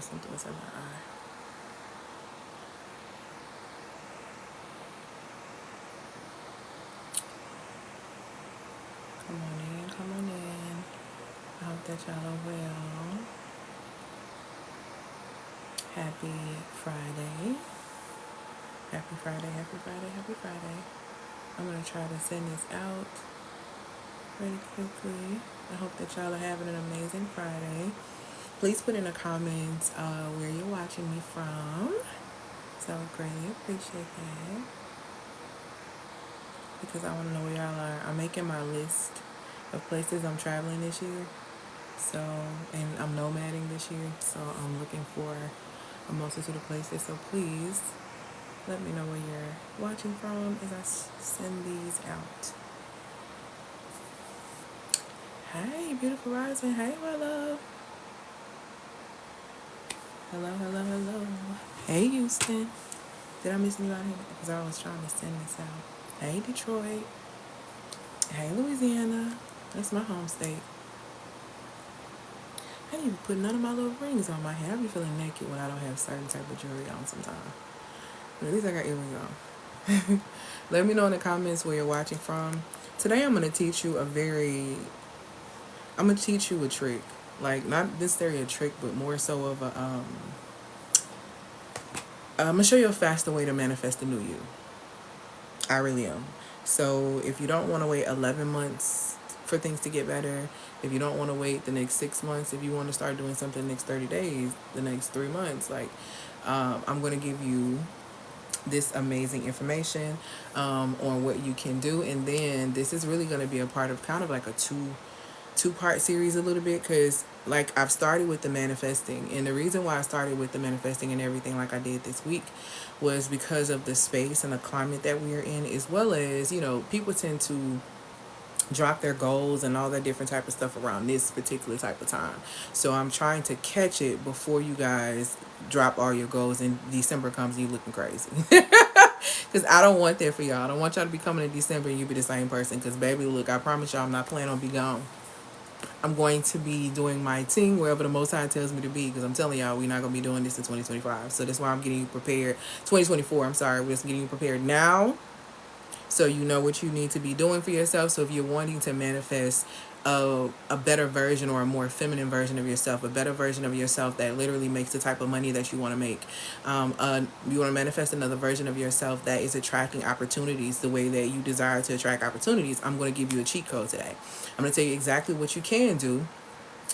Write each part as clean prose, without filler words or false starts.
Something was in my eye. Come on in, come on in. I hope that y'all are well. Happy Friday. Happy Friday, happy Friday, happy Friday. I'm going to try to send this out pretty quickly. I hope that y'all are having an amazing Friday. Please put in the comments where you're watching me from. So I would greatly appreciate that. Because I want to know where y'all are. I'm making my list of places I'm traveling this year. So, and I'm nomading this year. So I'm looking for a multitude of places. So please let me know where you're watching from as I send these out. Hey, beautiful rising. Hey, my love. Hello, hello, hello. Hey, Houston. Did I miss anybody? Because I was trying to send this out. Hey, Detroit. Hey, Louisiana. That's my home state. I didn't even put none of my little rings on my hand. I be feeling naked when I don't have certain type of jewelry on sometimes. But at least I got earrings on. Let me know in the comments where you're watching from. Today I'm going to teach you a trick. Like, not necessarily a trick, but more so of a, I'm going to show you a faster way to manifest a new you. I really am. So if you don't want to wait 11 months for things to get better, if you don't want to wait the next 6 months, if you want to start doing something the next 30 days, the next 3 months, like, I'm going to give you this amazing information on what you can do. And then this is really going to be a part of kind of like a two-part series a little bit, because like I've started with the manifesting, and the reason why I started with the manifesting and everything like I did this week was because of the space and the climate that we're in, as well as, you know, people tend to drop their goals and all that different type of stuff around this particular type of time. So I'm trying to catch it before you guys drop all your goals and December comes and you looking crazy. Because I don't want that for y'all. I don't want y'all to be coming in December and you be the same person. Because baby, look, I promise y'all I'm not planning on be gone. I'm going to be doing my thing wherever the Most High tells me to be, because I'm telling y'all we're not going to be doing this in 2025. So that's why I'm getting you prepared. 2024, I'm sorry. We're just getting you prepared now so you know what you need to be doing for yourself. So if you're wanting to manifest a better version or a more feminine version of yourself, a better version of yourself that literally makes the type of money that you want to make, you want to manifest another version of yourself that is attracting opportunities the way that you desire to attract opportunities, I'm going to give you a cheat code today. I'm going to tell you exactly what you can do.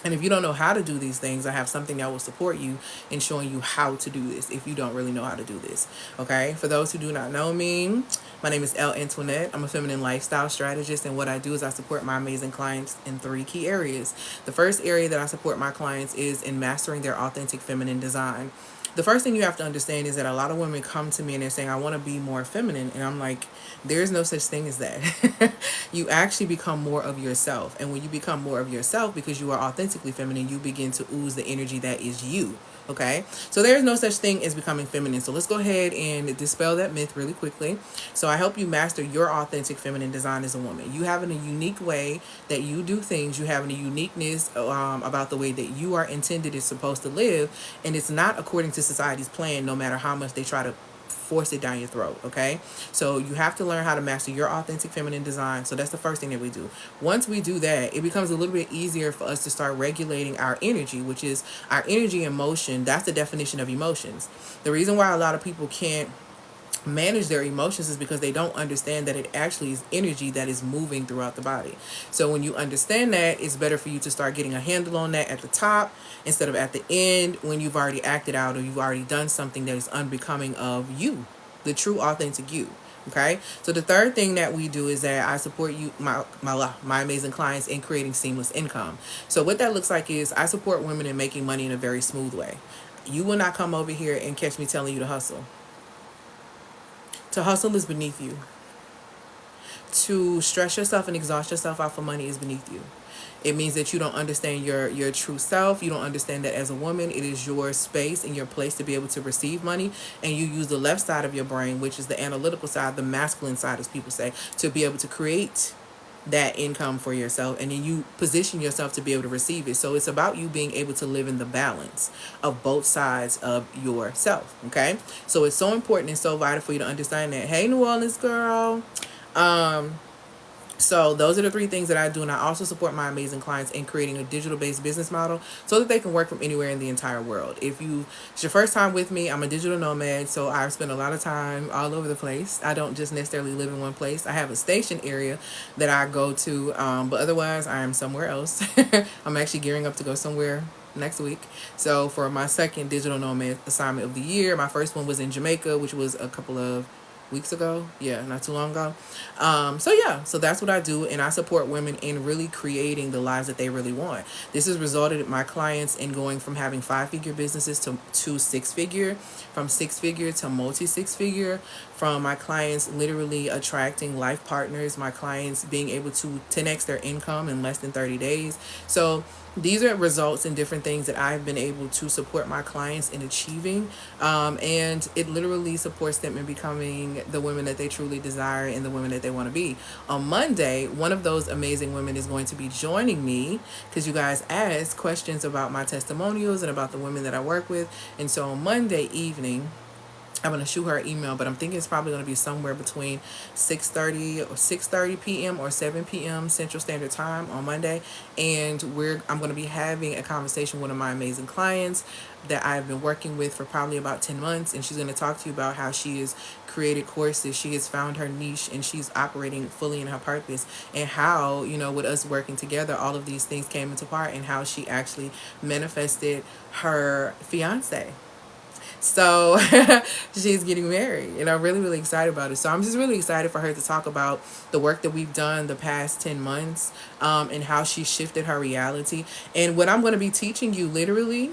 And if you don't know how to do these things, I have something that will support you in showing you how to do this if you don't really know how to do this. Okay? For those who do not know me, my name is Elle Antoinette. I'm a feminine lifestyle strategist, and what I do is I support my amazing clients in 3 key areas. The first area that I support my clients is in mastering their authentic feminine design. The first thing you have to understand is that a lot of women come to me and they're saying, I want to be more feminine. And I'm like, there's no such thing as that. You actually become more of yourself. And when you become more of yourself, because you are authentically feminine, you begin to ooze the energy that is you. Okay, so there is no such thing as becoming feminine. So let's go ahead and dispel that myth really quickly. So I help you master your authentic feminine design as a woman. You have a unique way that you do things. You have a uniqueness about the way that you are intended is supposed to live, and it's not according to society's plan, no matter how much they try to force it down your throat. Okay, so you have to learn how to master your authentic feminine design. So that's the first thing that we do. Once we do that, it becomes a little bit easier for us to start regulating our energy, which is our energy and motion. That's the definition of emotions. The reason why a lot of people can't manage their emotions is because they don't understand that it actually is energy that is moving throughout the body. So when you understand that, it's better for you to start getting a handle on that at the top instead of at the end, when you've already acted out or you've already done something that is unbecoming of you, the true authentic you. Okay, so the third thing that we do is that I support you, my amazing clients, in creating seamless income. So what that looks like is I support women in making money in a very smooth way. You will not come over here and catch me telling you to hustle. To hustle is beneath you. To stress yourself and exhaust yourself out for money is beneath you. It means that you don't understand your true self. You don't understand that as a woman, it is your space and your place to be able to receive money. And you use the left side of your brain, which is the analytical side, the masculine side, as people say, to be able to create that income for yourself, and then you position yourself to be able to receive it. So it's about you being able to live in the balance of both sides of yourself. Okay, so it's so important and so vital for you to understand that. Hey, New Orleans girl. So those are the three things that I do, and I also support my amazing clients in creating a digital-based business model so that they can work from anywhere in the entire world. If it's your first time with me, I'm a digital nomad, so I spend a lot of time all over the place. I don't just necessarily live in one place. I have a station area that I go to, but otherwise I am somewhere else. I'm actually gearing up to go somewhere next week. So for my second digital nomad assignment of the year, my first one was in Jamaica, which was a couple of weeks ago, not too long ago. So that's what I do, and I support women in really creating the lives that they really want. This has resulted in my clients in going from having 5-figure businesses to 6-figure, from 6-figure to multi-6-figure, from my clients literally attracting life partners, my clients being able to 10x their income in less than 30 days. So these are results and different things that I've been able to support my clients in achieving, and it literally supports them in becoming the women that they truly desire and the women that they want to be. On Monday, one of those amazing women is going to be joining me because you guys asked questions about my testimonials and about the women that I work with. And so on Monday evening, I'm going to shoot her an email, but I'm thinking it's probably going to be somewhere between 6:30 p.m. or 7 p.m. Central Standard Time on Monday. And I'm going to be having a conversation with one of my amazing clients that I've been working with for probably about 10 months. And she's going to talk to you about how she has created courses, she has found her niche, and she's operating fully in her purpose, and how, with us working together, all of these things came into part, and how she actually manifested her fiance. So she's getting married, and I'm really, really excited about it. So I'm just really excited for her to talk about the work that we've done the past 10 months, and how she shifted her reality. And what I'm going to be teaching you literally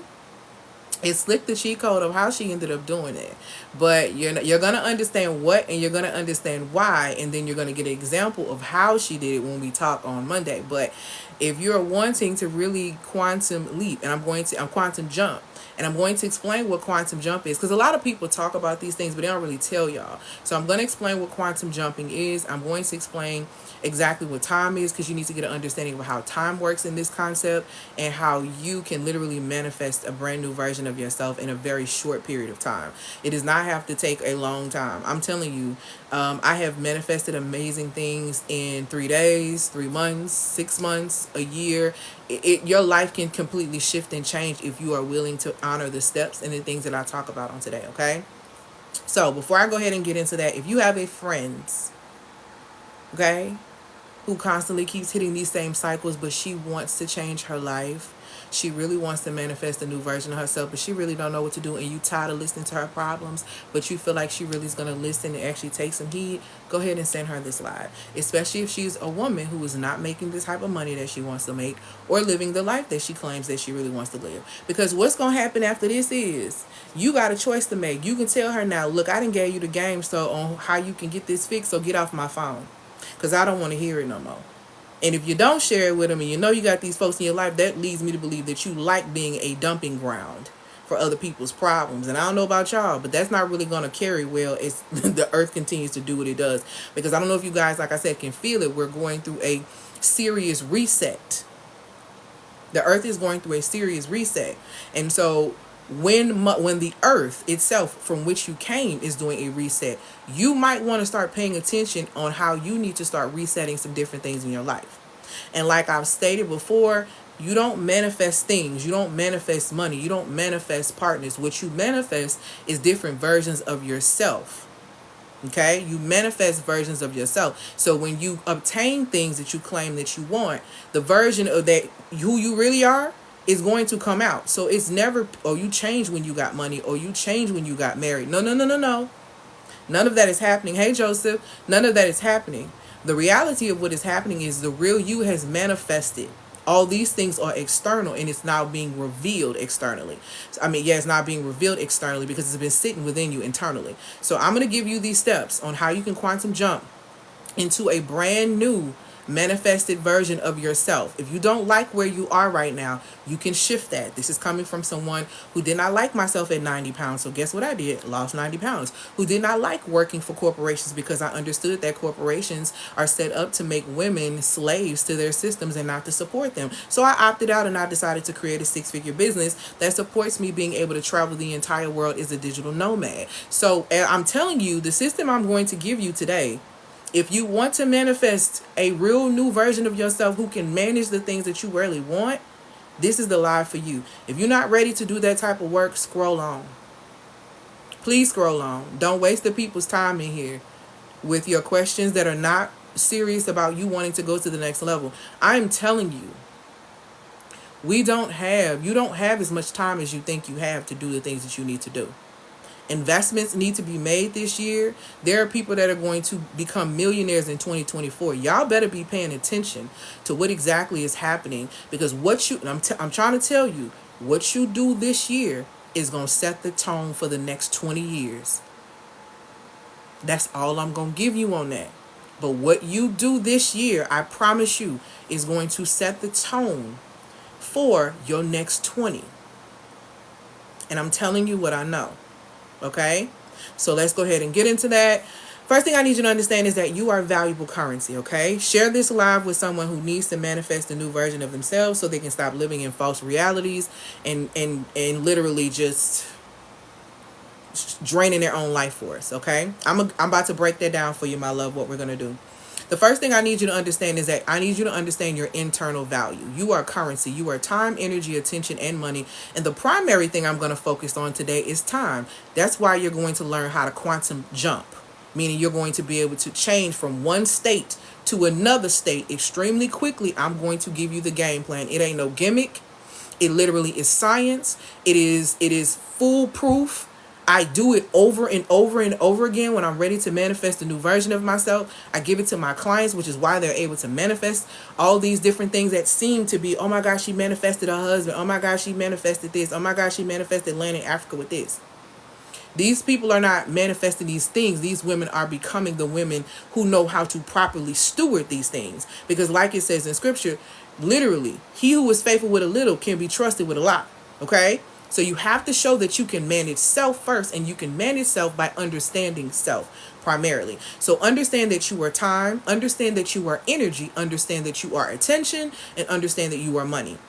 is slick the cheat code of how she ended up doing it. But you're going to understand what, and you're going to understand why, and then you're going to get an example of how she did it when we talk on Monday. But if you're wanting to really quantum leap, and I'm quantum jump, and I'm going to explain what quantum jump is, because a lot of people talk about these things, but they don't really tell y'all. So I'm going to explain what quantum jumping is. I'm going to explain exactly what time is, because you need to get an understanding of how time works in this concept, and how you can literally manifest a brand new version of yourself in a very short period of time. It does not have to take a long time. I'm telling you, I have manifested amazing things in 3 days, 3 months, 6 months, a year. Your life can completely shift and change if you are willing to honor the steps and the things that I talk about on today, okay? So before I go ahead and get into that, if you have a friend, okay, who constantly keeps hitting these same cycles, but she wants to change her life, she really wants to manifest a new version of herself, but she really don't know what to do, and you tired of listening to her problems, but you feel like she really is going to listen and actually take some heed, go ahead and send her this live. Especially if she's a woman who is not making the type of money that she wants to make, or living the life that she claims that she really wants to live. Because what's going to happen after this is, you got a choice to make. You can tell her now, look, I done gave you the game, so on how you can get this fixed, so get off my phone, because I don't want to hear it no more. And if you don't share it with them, and you got these folks in your life, that leads me to believe that you like being a dumping ground for other people's problems. And I don't know about y'all, but that's not really going to carry well as the earth continues to do what it does. Because I don't know if you guys, like I said, can feel it. We're going through a serious reset. The earth is going through a serious reset. And so when the earth itself from which you came is doing a reset, you might want to start paying attention on how you need to start resetting some different things in your life. And like I've stated before, you don't manifest things, you don't manifest money, you don't manifest partners. What you manifest is different versions of yourself. Okay, you manifest versions of yourself. So when you obtain things that you claim that you want, the version of that who you really are is going to come out. So it's never, oh, you changed when you got money, or you changed when you got married. No. None of that is happening. Hey, Joseph, none of that is happening. The reality of what is happening is the real you has manifested. All these things are external, and it's now being revealed externally. It's not being revealed externally because it's been sitting within you internally. So I'm going to give you these steps on how you can quantum jump into a brand new manifested version of yourself. If you don't like where you are right now, you can shift that. This is coming from someone who did not like myself at 90 pounds. So guess what I did? Lost 90 pounds. Who did not like working for corporations because I understood that corporations are set up to make women slaves to their systems and not to support them. So I opted out and I decided to create a 6-figure business that supports me being able to travel the entire world as a digital nomad. So I'm telling you, the system I'm going to give you today, if you want to manifest a real new version of yourself who can manage the things that you really want, this is the live for you. If you're not ready to do that type of work, scroll on. Please scroll on. Don't waste the people's time in here with your questions that are not serious about you wanting to go to the next level. I'm telling you, you don't have as much time as you think you have to do the things that you need to do. Investments need to be made this year. There are people that are going to become millionaires in 2024. Y'all better be paying attention to what exactly is happening, because I'm trying to tell you, what you do this year is going to set the tone for the next 20 years. That's all I'm going to give you on that. But what you do this year, I promise you, is going to set the tone for your next 20. And I'm telling you what I know. Okay? So let's go ahead and get into that. First thing I need you to understand is that you are valuable currency, okay? Share this live with someone who needs to manifest a new version of themselves so they can stop living in false realities and literally just draining their own life force, okay? I'm about to break that down for you, my love, what we're going to do. The first thing I need you to understand is that I need you to understand your internal value. You are currency. You are time, energy, attention, and money. And the primary thing I'm going to focus on today is time. That's why you're going to learn how to quantum jump, meaning you're going to be able to change from one state to another state extremely quickly. I'm going to give you the game plan. It ain't no gimmick. It literally is science. It is foolproof. I do it over and over and over again when I'm ready to manifest a new version of myself. I give it to my clients, which is why they're able to manifest all these different things that seem to be, oh my gosh, she manifested a husband. Oh my gosh, she manifested this. Oh my gosh, she manifested land in Africa with this. These people are not manifesting these things. These women are becoming the women who know how to properly steward these things. Because like it says in scripture, literally, he who is faithful with a little can be trusted with a lot. Okay? So you have to show that you can manage self first, and you can manage self by understanding self primarily. So understand that you are time, understand that you are energy, understand that you are attention, and understand that you are money.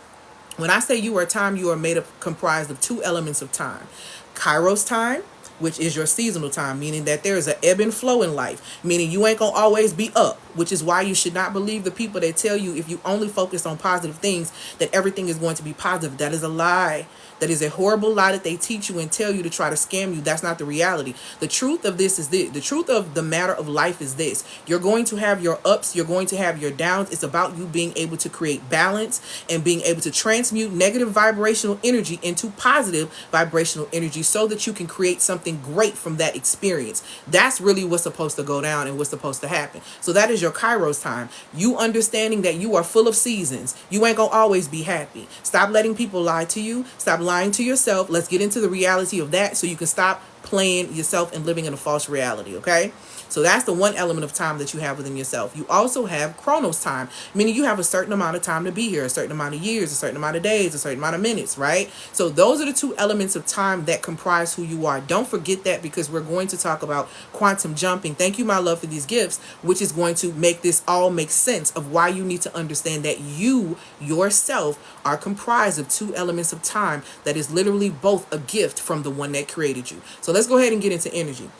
When I say you are time, you are comprised of two elements of time. Kairos time, which is your seasonal time, meaning that there is an ebb and flow in life, meaning you ain't gonna always be up, which is why you should not believe the people that tell you if you only focus on positive things that everything is going to be positive. That is a lie. That is a horrible lie that they teach you and tell you to try to scam you. That's not the reality. The truth of this is this. The truth of the matter of life is this. You're going to have your ups. You're going to have your downs. It's about you being able to create balance and being able to transmute negative vibrational energy into positive vibrational energy so that you can create something great from that experience. That's really what's supposed to go down and what's supposed to happen. So that is your Kairos time. You understanding that you are full of seasons. You ain't gonna always be happy. Stop letting people lie to you. Stop lying to yourself. Let's get into the reality of that so you can stop playing yourself and living in a false reality, okay? So that's the one element of time that you have within yourself. You also have Chronos time, meaning you have a certain amount of time to be here, a certain amount of years, a certain amount of days, a certain amount of minutes, right? So those are the two elements of time that comprise who you are. Don't forget that, because we're going to talk about quantum jumping. Thank you, my love, for these gifts, which is going to make this all make sense of why you need to understand that you yourself are comprised of two elements of time that is literally both a gift from the one that created you. So let's go ahead and get into energy.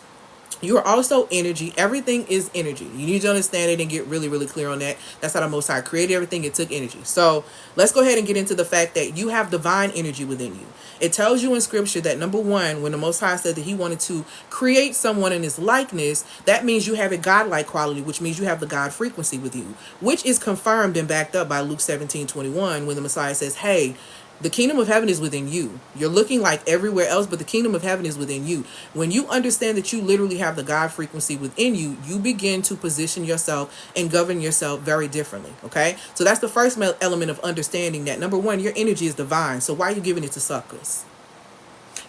You are also energy. Everything is energy. You need to understand it and get really, really clear on that. That's how the Most High created everything. It took energy. So let's go ahead and get into the fact that you have divine energy within you. It tells you in scripture that, number one, when the Most High said that he wanted to create someone in his likeness, that means you have a godlike quality, which means you have the God frequency with you, which is confirmed and backed up by Luke 17:21, when the Messiah says, hey, the kingdom of heaven is within you. You're looking like everywhere else, but the kingdom of heaven is within you. When you understand that you literally have the God frequency within you, you begin to position yourself and govern yourself very differently. Okay? So that's the first element of understanding that. Number one, your energy is divine. So why are you giving it to suckers?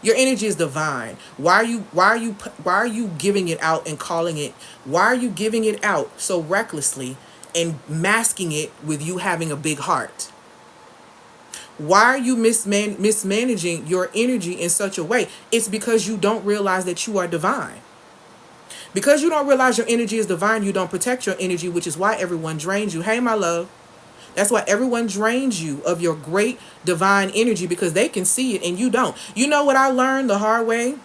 Your energy is divine. Why are you giving it out and calling it? Why are you giving it out so recklessly and masking it with you having a big heart? Why are you mismanaging your energy in such a way? It's because you don't realize that you are divine. Because you don't realize your energy is divine, you don't protect your energy, which is why everyone drains you. Hey, my love. That's why everyone drains you of your great divine energy, because they can see it and you don't. You know what I learned the hard way?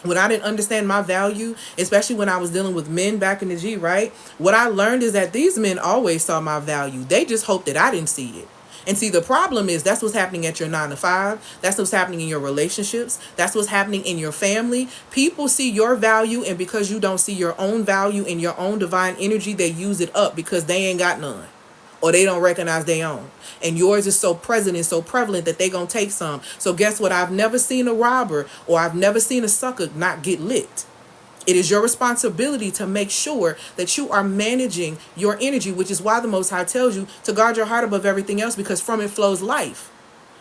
When I didn't understand my value, especially when I was dealing with men back in the G, right? What I learned is that these men always saw my value. They just hoped that I didn't see it. And see, the problem is that's what's happening at your 9 to 5. That's what's happening in your relationships. That's what's happening in your family. People see your value, and because you don't see your own value in your own divine energy, they use it up because they ain't got none, or they don't recognize their own. And yours is so present and so prevalent that they gonna take some. So guess what? I've never seen a robber, or I've never seen a sucker not get licked. It is your responsibility to make sure that you are managing your energy, which is why the Most High tells you to guard your heart above everything else, because from it flows life.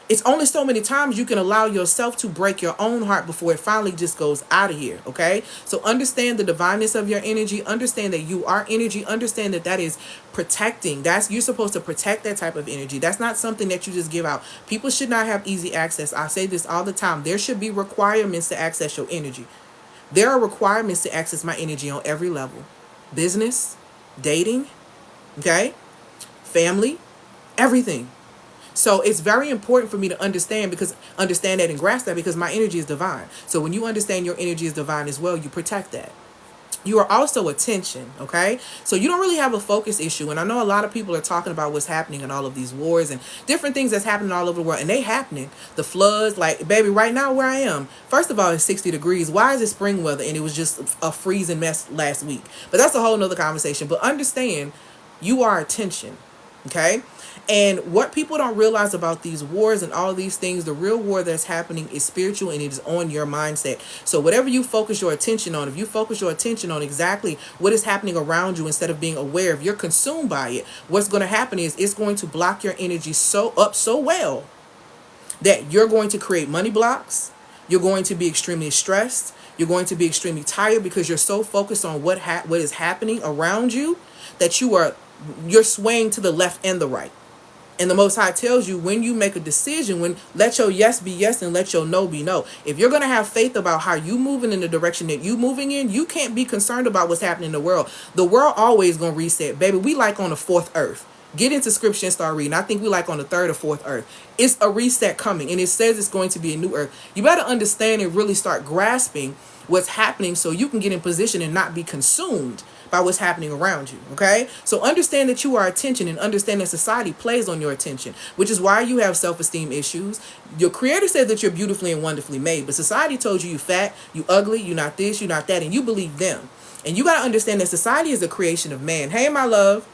It's only so many times you can allow yourself to break your own heart before it finally just goes out of here, okay? So understand the divineness of your energy. Understand that you are energy. Understand that that is protecting. You're supposed to protect that type of energy. That's not something that you just give out. People should not have easy access. I say this all the time. There should be requirements to access your energy. There are requirements to access my energy on every level. Business, dating, okay? Family, everything. So it's very important for me to understand that and grasp that, because my energy is divine. So when you understand your energy is divine as well, you protect that. You are also attention, okay? So you don't really have a focus issue. And I know a lot of people are talking about what's happening in all of these wars and different things that's happening all over the world. And they happening. The floods, like, baby, right now where I am, first of all, it's 60 degrees. Why is it spring weather? And it was just a freezing mess last week. But that's a whole nother conversation. But understand, you are attention, okay? And what people don't realize about these wars and all these things, the real war that's happening is spiritual, and it is on your mindset. So whatever you focus your attention on, if you focus your attention on exactly what is happening around you instead of being aware, if you're consumed by it, what's going to happen is it's going to block your energy so well that you're going to create money blocks. You're going to be extremely stressed. You're going to be extremely tired because you're so focused on what is happening around you that you're swaying to the left and the right. And the Most High tells you, when you make a decision, let your yes be yes and let your no be no. If you're going to have faith about how you moving in the direction that you moving in, you can't be concerned about what's happening in the world. The world always going to reset. Baby, we like on the 4th earth. Get into scripture and start reading. I think we like on the 3rd or 4th earth. It's a reset coming, and it says it's going to be a new earth. You better understand and really start grasping what's happening so you can get in position and not be consumed by what's happening around you, okay? So understand that you are attention, and understand that society plays on your attention, which is why you have self-esteem issues. Your creator said that you're beautifully and wonderfully made, but society told you fat, you ugly, you not this, you not that, and you believe them. And you got to understand that society is a creation of man. Hey, my love.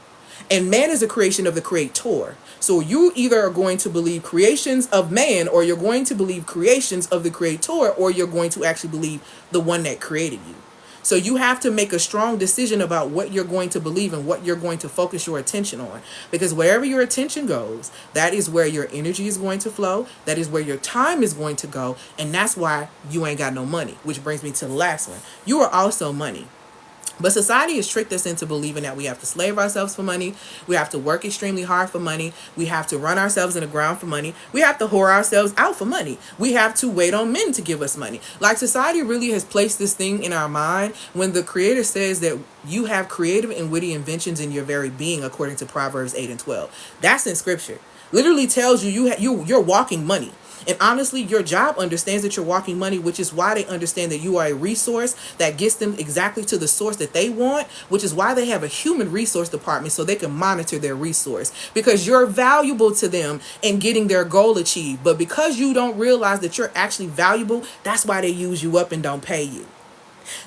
And man is a creation of the creator. So you either are going to believe creations of man, or you're going to believe creations of the creator, or you're going to actually believe the one that created you. So you have to make a strong decision about what you're going to believe and what you're going to focus your attention on. Because wherever your attention goes, that is where your energy is going to flow. That is where your time is going to go. And that's why you ain't got no money. Which brings me to the last one. You are also money. But society has tricked us into believing that we have to slave ourselves for money. We have to work extremely hard for money. We have to run ourselves in the ground for money. We have to whore ourselves out for money. We have to wait on men to give us money. Like, society really has placed this thing in our mind when the creator says that you have creative and witty inventions in your very being, according to Proverbs 8 and 12. That's in scripture. Literally tells you you're walking money. And honestly, your job understands that you're walking money, which is why they understand that you are a resource that gets them exactly to the source that they want, which is why they have a human resource department so they can monitor their resource, because you're valuable to them in getting their goal achieved. But because you don't realize that you're actually valuable, that's why they use you up and don't pay you.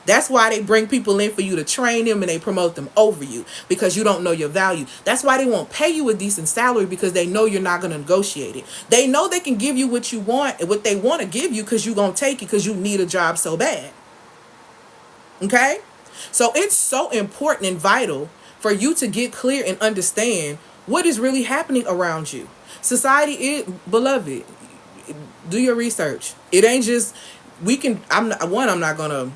That's why they bring people in for you to train them, and they promote them over you, because you don't know your value. That's why they won't pay you a decent salary, because they know you're not going to negotiate it. They know they can give you what you want and what they want to give you, because you're going to take it because you need a job so bad. Okay? So it's so important and vital for you to get clear and understand what is really happening around you. Society is, beloved, do your research. It ain't just, I'm not going to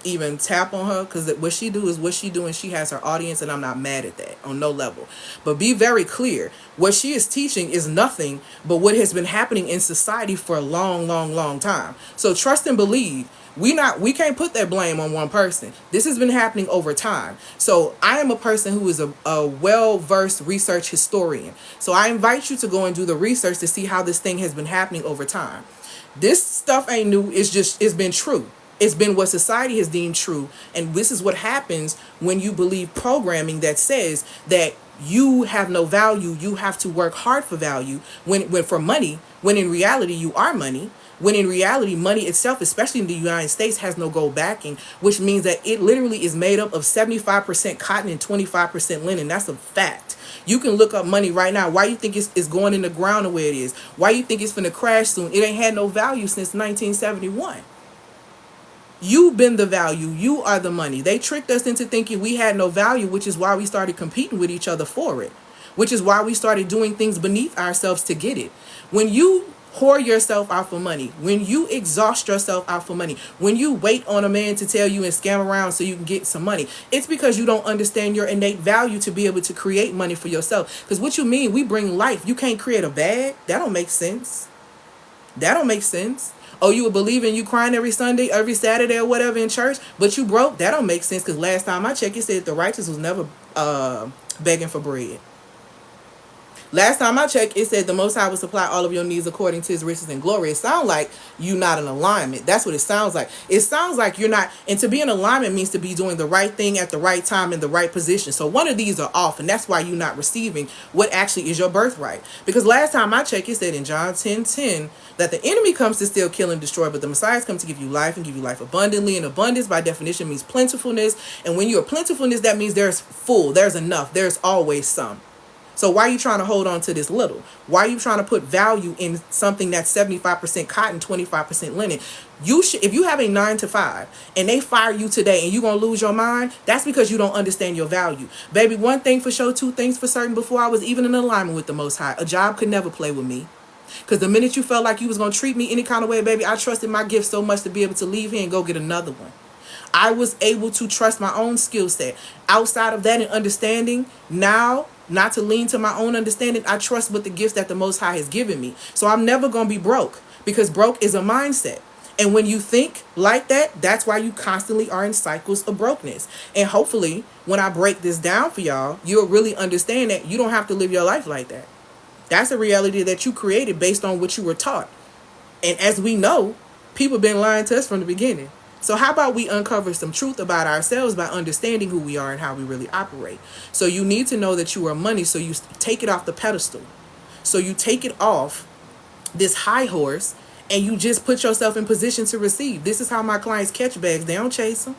even tap on her, because what she do is what she do, and she has her audience, and I'm not mad at that on no level. But be very clear, what she is teaching is nothing but what has been happening in society for a long, long, long time. So trust and believe. We can't put that blame on one person. This has been happening over time. So I am a person who is a well-versed research historian. So I invite you to go and do the research to see how this thing has been happening over time. This stuff ain't new. It's been true. It's been what society has deemed true. And this is what happens when you believe programming that says that you have no value. You have to work hard for value when for money, when in reality you are money. When in reality, money itself, especially in the United States, has no gold backing, which means that it literally is made up of 75% cotton and 25% linen. That's a fact. You can look up money right now. Why you think it's going in the ground the way it is? Why you think it's finna crash soon? It ain't had no value since 1971. You've been the value. You are the money. They tricked us into thinking we had no value, which is why we started competing with each other for it, which is why we started doing things beneath ourselves to get it. When you whore yourself out for money, when you exhaust yourself out for money, when you wait on a man to tell you and scam around so you can get some money, it's because you don't understand your innate value to be able to create money for yourself. Because what you mean, we bring life. You can't create a bag. That don't make sense. That don't make sense. Oh, you would believe in you crying every Sunday, every Saturday or whatever in church, but you broke? That don't make sense, because last time I checked, it said the righteous was never begging for bread. Last time I checked, it said the Most High will supply all of your needs according to his riches and glory. It sounds like you're not in alignment. That's what it sounds like. It sounds like you're not. And to be in alignment means to be doing the right thing at the right time in the right position. So one of these are off, and that's why you're not receiving what actually is your birthright. Because last time I checked, it said in John 10:10 that the enemy comes to steal, kill, and destroy, but the Messiah has come to give you life and give you life abundantly. And abundance, by definition, means plentifulness. And when you're plentifulness, that means there's full, there's enough, there's always some. So why are you trying to hold on to this little? Why are you trying to put value in something that's 75% cotton, 25% linen? If you have a 9 to 5 and they fire you today and you're going to lose your mind, that's because you don't understand your value. Baby, one thing for sure, two things for certain, before I was even in alignment with the Most High, a job could never play with me. Because the minute you felt like you was going to treat me any kind of way, baby, I trusted my gift so much to be able to leave here and go get another one. I was able to trust my own skill set. Outside of that and understanding, now, not to lean to my own understanding, I trust with the gifts that the Most High has given me. So I'm never going to be broke, because broke is a mindset. And when you think like that, that's why you constantly are in cycles of brokenness. And hopefully, when I break this down for y'all, you'll really understand that you don't have to live your life like that. That's a reality that you created based on what you were taught. And as we know, people have been lying to us from the beginning. So how about we uncover some truth about ourselves by understanding who we are and how we really operate? So you need to know that you are money, so you take it off the pedestal. So you take it off this high horse and you just put yourself in position to receive. This is how my clients catch bags. They don't chase them.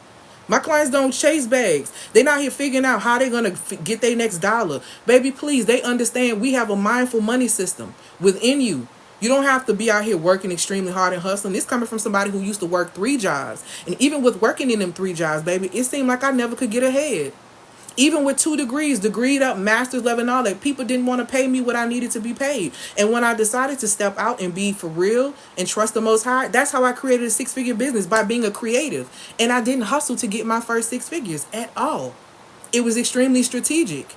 My clients don't chase bags. They're not here figuring out how they're going to get their next dollar. Baby, please, they understand we have a mindful money system within you. You don't have to be out here working extremely hard and hustling. This coming from somebody who used to work 3 jobs. And even with working in them 3 jobs, baby, it seemed like I never could get ahead. Even with 2 degrees, degreed up, master's level and all that, people didn't want to pay me what I needed to be paid. And when I decided to step out and be for real and trust the Most High, that's how I created a 6-figure business, by being a creative. And I didn't hustle to get my first 6 figures at all. It was extremely strategic.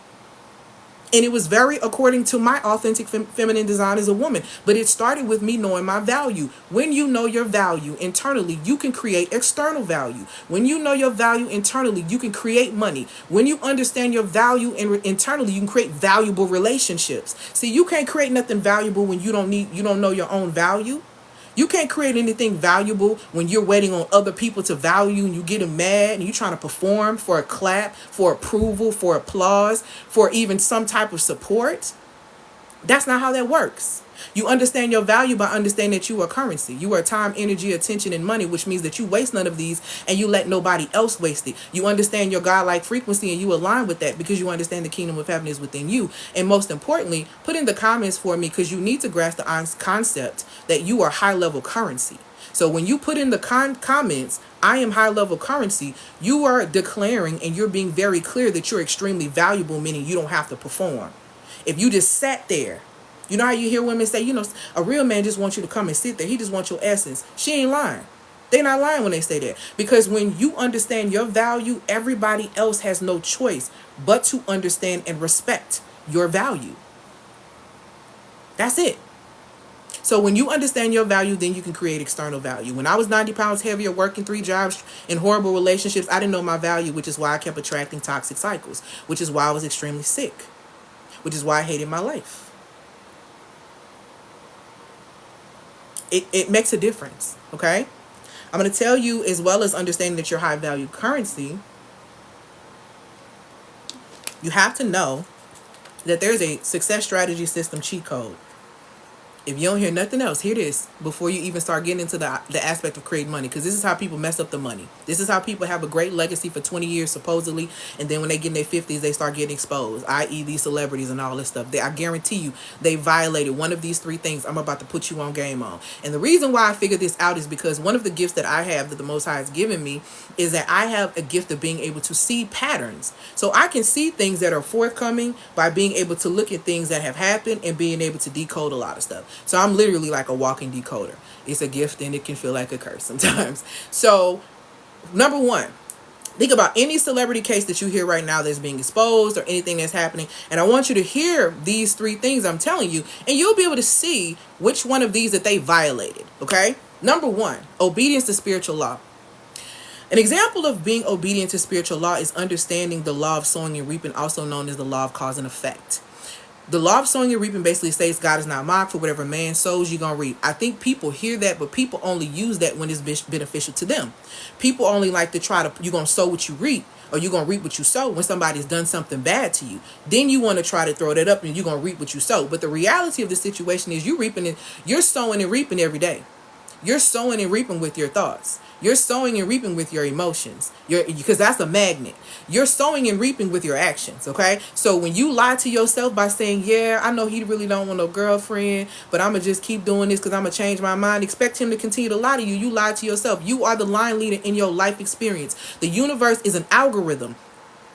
And it was very according to my authentic feminine design as a woman. But it started with me knowing my value. When you know your value internally, you can create external value. When you know your value internally, you can create money. When you understand your value internally, you can create valuable relationships. See, you can't create nothing valuable when you don't know your own value. You can't create anything valuable when you're waiting on other people to value and you getting mad and you're trying to perform for a clap, for approval, for applause, for even some type of support. That's not how that works. You understand your value by understanding that you are currency. You are time, energy, attention, and money, which means that you waste none of these and you let nobody else waste it. You understand your God-like frequency and you align with that because you understand the kingdom of heaven is within you. And most importantly, put in the comments for me, because you need to grasp the concept that you are high-level currency. So when you put in the comments, I am high-level currency, you are declaring and you're being very clear that you're extremely valuable, meaning you don't have to perform. If you just sat there, you know how you hear women say, a real man just wants you to come and sit there. He just wants your essence. She ain't lying. They're not lying when they say that. Because when you understand your value, everybody else has no choice but to understand and respect your value. That's it. So when you understand your value, then you can create external value. When I was 90 pounds heavier, working 3 jobs in horrible relationships, I didn't know my value, which is why I kept attracting toxic cycles, which is why I was extremely sick, which is why I hated my life. It makes a difference, okay? I'm going to tell you, as well as understanding that you're high value currency, you have to know that there's a success strategy system cheat code. If you don't hear nothing else, hear this before you even start getting into the aspect of creating money. Because this is how people mess up the money. This is how people have a great legacy for 20 years, supposedly. And then when they get in their 50s, they start getting exposed, i.e. these celebrities and all this stuff. I guarantee you, they violated one of these 3 things I'm about to put you on game on. And the reason why I figured this out is because one of the gifts that I have that the Most High has given me is that I have a gift of being able to see patterns. So I can see things that are forthcoming by being able to look at things that have happened and being able to decode a lot of stuff. So I'm literally like a walking decoder. It's a gift and it can feel like a curse sometimes. So number 1, think about any celebrity case that you hear right now that's being exposed or anything that's happening. And I want you to hear these 3 things I'm telling you, and you'll be able to see which one of these that they violated. Okay. Number 1, obedience to spiritual law. An example of being obedient to spiritual law is understanding the law of sowing and reaping, also known as the law of cause and effect. The law of sowing and reaping basically states God is not mocked. For whatever man sows, you're going to reap. I think people hear that, but people only use that when it's beneficial to them. People only like to try to, you're going to sow what you reap, or you're going to reap what you sow when somebody's done something bad to you. Then you want to try to throw that up and you're going to reap what you sow. But the reality of the situation is you're sowing and reaping every day. You're sowing and reaping with your thoughts. You're sowing and reaping with your emotions. Because that's a magnet. You're sowing and reaping with your actions, okay? So when you lie to yourself by saying, yeah, I know he really don't want no girlfriend, but I'm going to just keep doing this because I'm going to change my mind. Expect him to continue to lie to you. You lie to yourself. You are the line leader in your life experience. The universe is an algorithm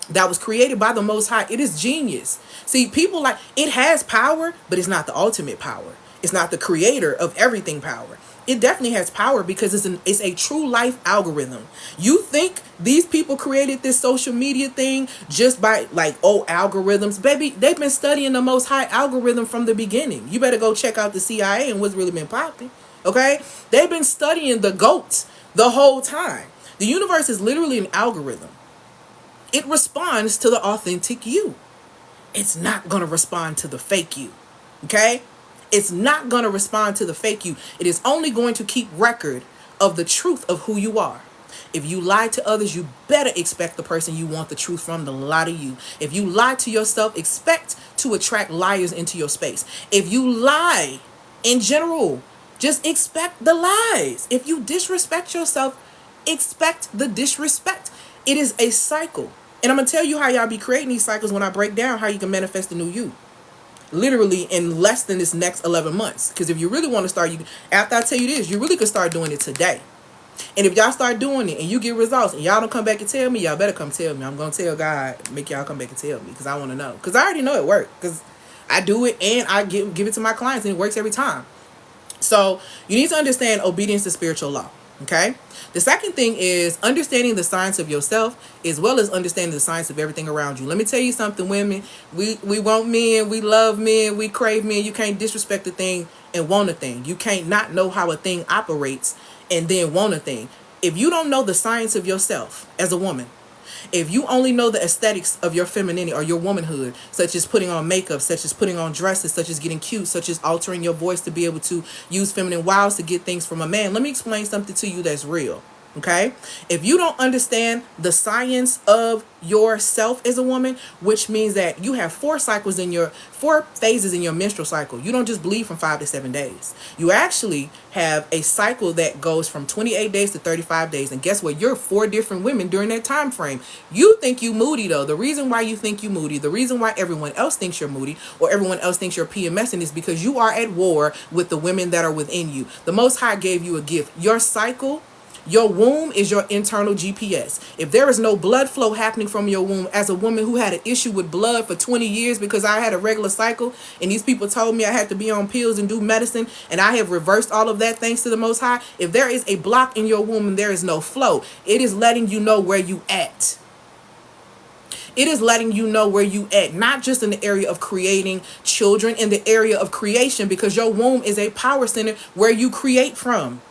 that was created by the Most High. It is genius. See, people like, it has power, but it's not the ultimate power. It's not the creator of everything power. It definitely has power because it's a true life algorithm. You think these people created this social media thing just by algorithms? Baby, they've been studying the Most High algorithm from the beginning. You better go check out the CIA and what's really been popping. Okay? They've been studying the GOATs the whole time. The universe is literally an algorithm. It responds to the authentic you. It's not going to respond to the fake you. Okay? It's not going to respond to the fake you. It is only going to keep record of the truth of who you are. If you lie to others, you better expect the person you want the truth from to lie to you. If you lie to yourself, expect to attract liars into your space. If you lie in general, just expect the lies. If you disrespect yourself, expect the disrespect. It is a cycle. And I'm going to tell you how y'all be creating these cycles when I break down how you can manifest the new you. Literally in less than this next 11 months. Because if you really want to start, after I tell you this, you really could start doing it today. And if y'all start doing it and you get results and y'all don't come back and tell me, y'all better come tell me. I'm going to tell God, make y'all come back and tell me because I want to know. Because I already know it worked. Because I do it and I give it to my clients and it works every time. So you need to understand obedience to spiritual law. Okay. The second thing is understanding the science of yourself as well as understanding the science of everything around you. Let me tell you something, women. We want men. We love men. We crave men. You can't disrespect a thing and want a thing. You can't not know how a thing operates and then want a thing. If you don't know the science of yourself as a woman, if you only know the aesthetics of your femininity or your womanhood, such as putting on makeup, such as putting on dresses, such as getting cute, such as altering your voice to be able to use feminine wiles to get things from a man, let me explain something to you that's real. Okay? If you don't understand the science of yourself as a woman, which means that you have 4 phases in your menstrual cycle. You don't just bleed from 5 to 7 days. You actually have a cycle that goes from 28 days to 35 days. And guess what? You're 4 different women during that time frame. You think you moody though. The reason why you think you moody, the reason why everyone else thinks you're moody or everyone else thinks you're PMSing is because you are at war with the women that are within you. The Most High gave you a gift. Your cycle Your womb is your internal GPS. If there is no blood flow happening from your womb, as a woman who had an issue with blood for 20 years because I had a regular cycle and these people told me I had to be on pills and do medicine, and I have reversed all of that thanks to the Most High. If there is a block in your womb and there is no flow, it is letting you know where you at. It is letting you know where you at, not just in the area of creating children, in the area of creation, because your womb is a power center where you create from.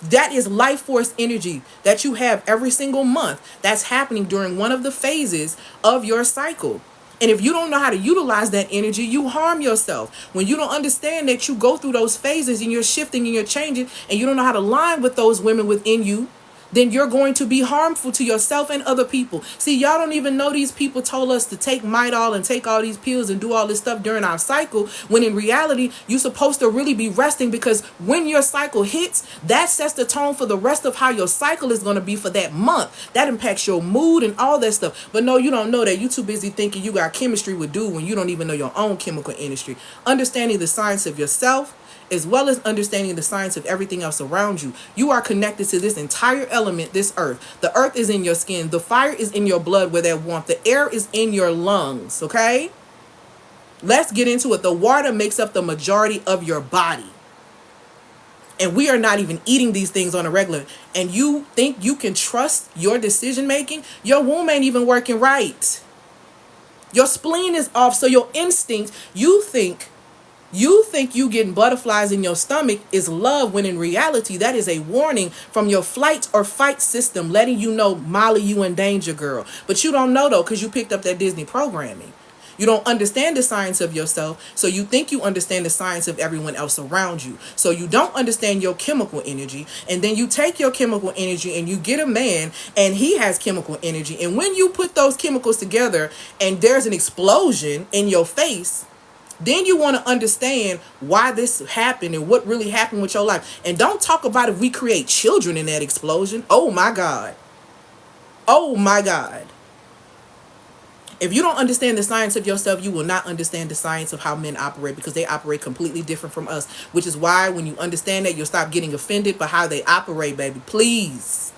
That is life force energy that you have every single month. That's happening during one of the phases of your cycle. And if you don't know how to utilize that energy, you harm yourself. When you don't understand that you go through those phases and you're shifting and you're changing, and you don't know how to align with those women within you, then you're going to be harmful to yourself and other people. See, y'all don't even know these people told us to take Midol and take all these pills and do all this stuff during our cycle, when in reality, you're supposed to really be resting, because when your cycle hits, that sets the tone for the rest of how your cycle is going to be for that month. That impacts your mood and all that stuff. But no, you don't know that. You're too busy thinking you got chemistry with dude when you don't even know your own chemical industry. Understanding the science of yourself, as well as understanding the science of everything else around you. You are connected to this entire element, this earth. The earth is in your skin. The fire is in your blood where that warmth. The air is in your lungs, okay? Let's get into it. The water makes up the majority of your body. And we are not even eating these things on a regular. And you think you can trust your decision making? Your womb ain't even working right. Your spleen is off. So your instincts, you think you getting butterflies in your stomach is love, when in reality, that is a warning from your flight or fight system letting you know, Molly, you in danger, girl. But you don't know, though, because you picked up that Disney programming. You don't understand the science of yourself, so you think you understand the science of everyone else around you. So you don't understand your chemical energy, and then you take your chemical energy and you get a man, and he has chemical energy. And when you put those chemicals together and there's an explosion in your face, then you want to understand why this happened and what really happened with your life. And don't talk about if we create children in that explosion. Oh my God. Oh my God. If you don't understand the science of yourself, you will not understand the science of how men operate, because they operate completely different from us. Which is why when you understand that, you'll stop getting offended by how they operate, baby. Please.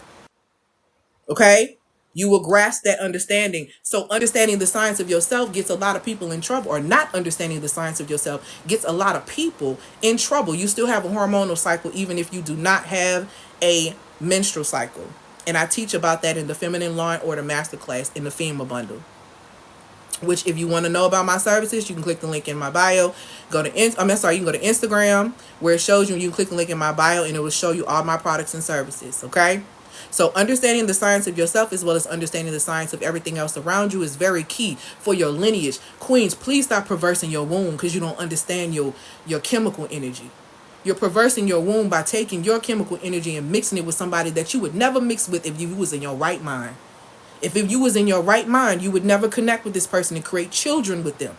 Okay? You will grasp that understanding. So understanding the science of yourself gets a lot of people in trouble, or not understanding the science of yourself gets a lot of people in trouble. You still have a hormonal cycle even if you do not have a menstrual cycle. And I teach about that in the Feminine Law and Order Masterclass in the FEMA bundle. Which, if you want to know about my services, you can click the link in my bio. You can go to Instagram where it shows you. You can click the link in my bio and it will show you all my products and services. Okay? So understanding the science of yourself as well as understanding the science of everything else around you is very key for your lineage. Queens, please stop perversing your womb because you don't understand your chemical energy. You're perversing your womb by taking your chemical energy and mixing it with somebody that you would never mix with if you was in your right mind. If you was in your right mind, you would never connect with this person and create children with them.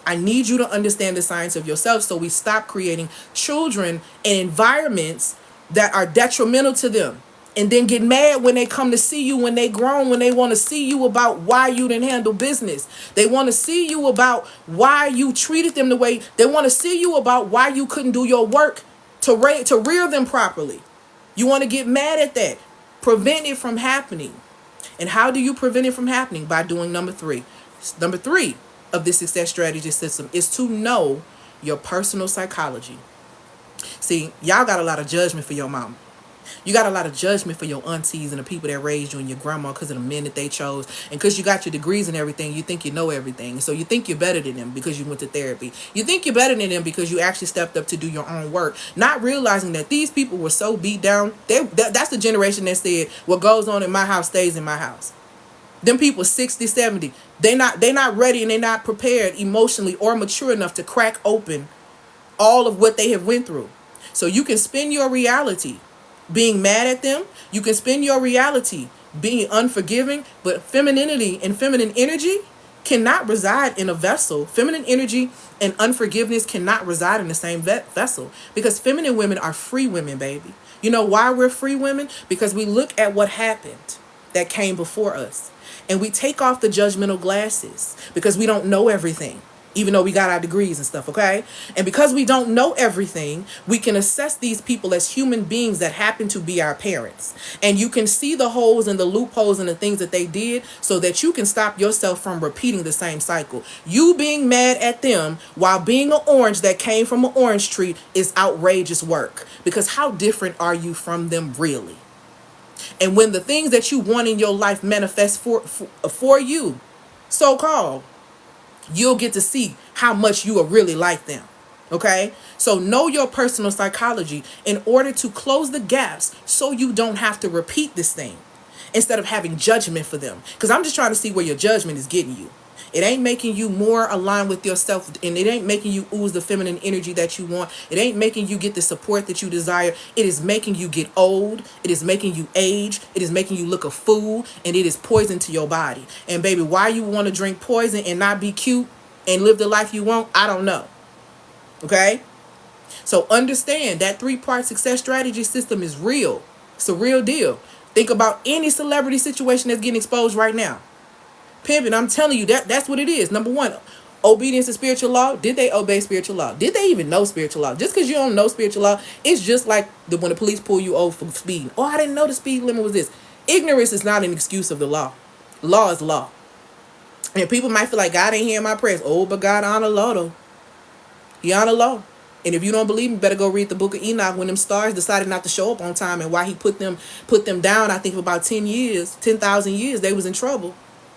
I need you to understand the science of yourself so we stop creating children in environments that are detrimental to them. And then get mad when they come to see you when they grown, when they want to see you about why you didn't handle business. They want to see you about why you treated them the way. They want to see you about why you couldn't do your work to rear them properly. You want to get mad at that. Prevent it from happening. And how do you prevent it from happening? By doing number 3. Number 3 of this success strategy system is to know your personal psychology. See, y'all got a lot of judgment for your mama. You got a lot of judgment for your aunties and the people that raised you and your grandma because of the men that they chose. And because you got your degrees and everything, you think you know everything. So you think you're better than them because you went to therapy. You think you're better than them because you actually stepped up to do your own work. Not realizing that these people were so beat down. That's the generation that said, what goes on in my house stays in my house. Them people 60, 70, they not ready and they're not prepared emotionally or mature enough to crack open all of what they have went through. So you can spend your reality being mad at them. You can spend your reality being unforgiving, but femininity and feminine energy cannot reside in a vessel. Feminine energy and unforgiveness cannot reside in the same vessel, because feminine women are free women, baby. You know why we're free women? Because we look at what happened that came before us and we take off the judgmental glasses because we don't know everything. even though we got our degrees and stuff, okay? And because we don't know everything, we can assess these people as human beings that happen to be our parents. And you can see the holes and the loopholes and the things that they did so that you can stop yourself from repeating the same cycle. You being mad at them while being an orange that came from an orange tree is outrageous work. Because how different are you from them really? And when the things that you want in your life manifest for you, so-called, you'll get to see how much you are really like them. Okay? So know your personal psychology in order to close the gaps so you don't have to repeat this thing instead of having judgment for them. Because I'm just trying to see where your judgment is getting you. It ain't making you more aligned with yourself, and it ain't making you ooze the feminine energy that you want. It ain't making you get the support that you desire. It is making you get old. It is making you age. It is making you look a fool, and it is poison to your body. And baby, why you want to drink poison and not be cute and live the life you want, I don't know. Okay? So understand that 3-part success strategy system is real. It's a real deal. Think about any celebrity situation that's getting exposed right now. Pimping, I'm telling you, that's what it is. Number one, obedience to spiritual law. Did they obey spiritual law? Did they even know spiritual law? Just because you don't know spiritual law, it's just like when the police pull you over for speeding. Oh, I didn't know the speed limit was this. Ignorance is not an excuse of the law. Law is law. And people might feel like God ain't hearing my prayers. Oh, but God honor law though. He honor law. And if you don't believe me, better go read the book of Enoch when them stars decided not to show up on time and why he put them down, I think for about 10 years, 10,000 years, they was in trouble.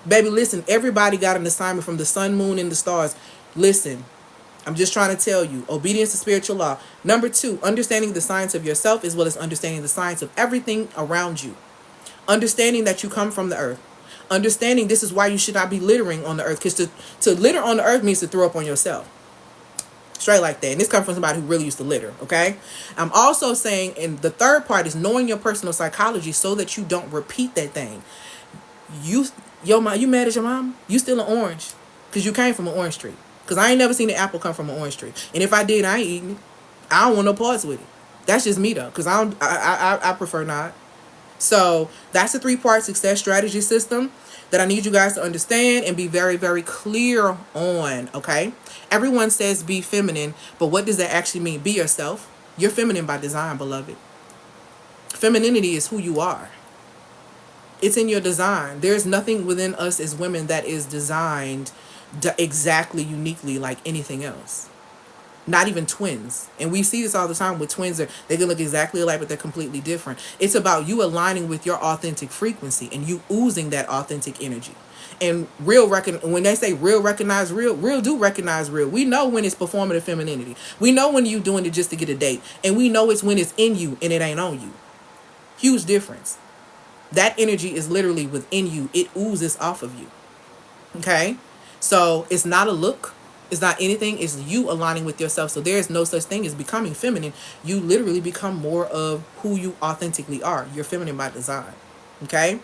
Baby, listen, everybody got an assignment from the sun, moon, and the stars. Listen, I'm just trying to tell you, obedience to spiritual law. Number 2, understanding the science of yourself as well as understanding the science of everything around you. Understanding that you come from the earth. Understanding this is why you should not be littering on the earth. Because to litter on the earth means to throw up on yourself. Straight like that. And this comes from somebody who really used to litter, okay? I'm also saying, and the third part is knowing your personal psychology so that you don't repeat that thing. You mad at your mom? You still an orange because you came from an orange tree. Because I ain't never seen an apple come from an orange tree. And if I did, I ain't eating it. I don't want no parts with it. That's just me though, because I prefer not. So that's a 3-part success strategy system that I need you guys to understand and be very, very clear on, okay? Everyone says be feminine, but what does that actually mean? Be yourself. You're feminine by design, beloved. Femininity is who you are. It's in your design. There's nothing within us as women that is designed exactly uniquely like anything else. Not even twins. And we see this all the time with twins. They can look exactly alike, but they're completely different. It's about you aligning with your authentic frequency and you oozing that authentic energy. And when they say real recognize real, real do recognize real. We know when it's performative femininity. We know when you doing it just to get a date. And we know it's when it's in you and it ain't on you. Huge difference. That energy is literally within you. It oozes off of you. Okay? So it's not a look. It's not anything. It's you aligning with yourself. So there is no such thing as becoming feminine. You literally become more of who you authentically are. You're feminine by design. Okay?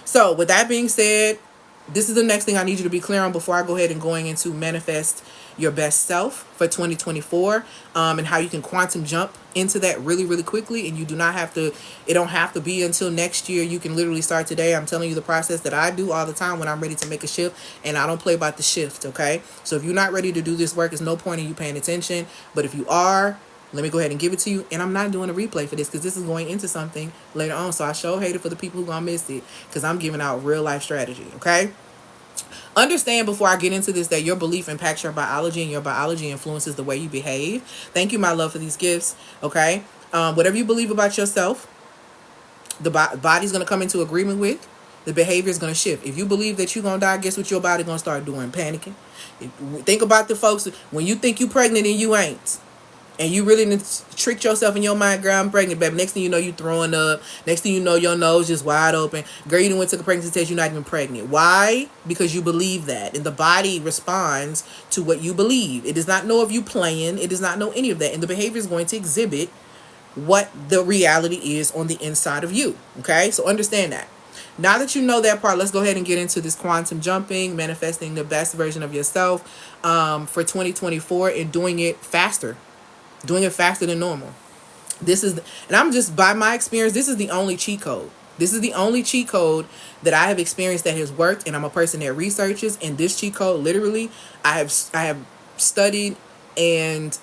So with that being said, this is the next thing I need you to be clear on before I go ahead and going into manifest your best self for 2024, and how you can quantum jump into that really, really quickly. And you do not have to, it don't have to be until next year. You can literally start today. I'm telling you the process that I do all the time when I'm ready to make a shift, and I don't play about the shift. Okay. So if you're not ready to do this work, there's no point in you paying attention. But if you are, let me go ahead and give it to you. And I'm not doing a replay for this because this is going into something later on. So I hate it for the people who gonna miss it because I'm giving out real life strategy. Okay. Understand before I get into this that your belief impacts your biology and your biology influences the way you behave. Thank you, my love, for these gifts. Okay. Whatever you believe about yourself, the body's going to come into agreement with. The behavior is going to shift. If you believe that you're going to die, guess what your body going to start doing? Panicking. Think about the folks when you think you pregnant and you ain't. And you really tricked yourself in your mind, girl, I'm pregnant, baby. Next thing you know, you throwing up. Next thing you know, your nose just wide open. Girl, you done went to the pregnancy test, you're not even pregnant. Why? Because you believe that. And the body responds to what you believe. It does not know if you playing. It does not know any of that. And the behavior is going to exhibit what the reality is on the inside of you. Okay? So understand that. Now that you know that part, let's go ahead and get into this quantum jumping, manifesting the best version of yourself for 2024 and doing it faster. Doing it faster than normal. And I'm just, by my experience, this is the only cheat code. This is the only cheat code that I have experienced that has worked, and I'm a person that researches. And this cheat code, literally, I have studied and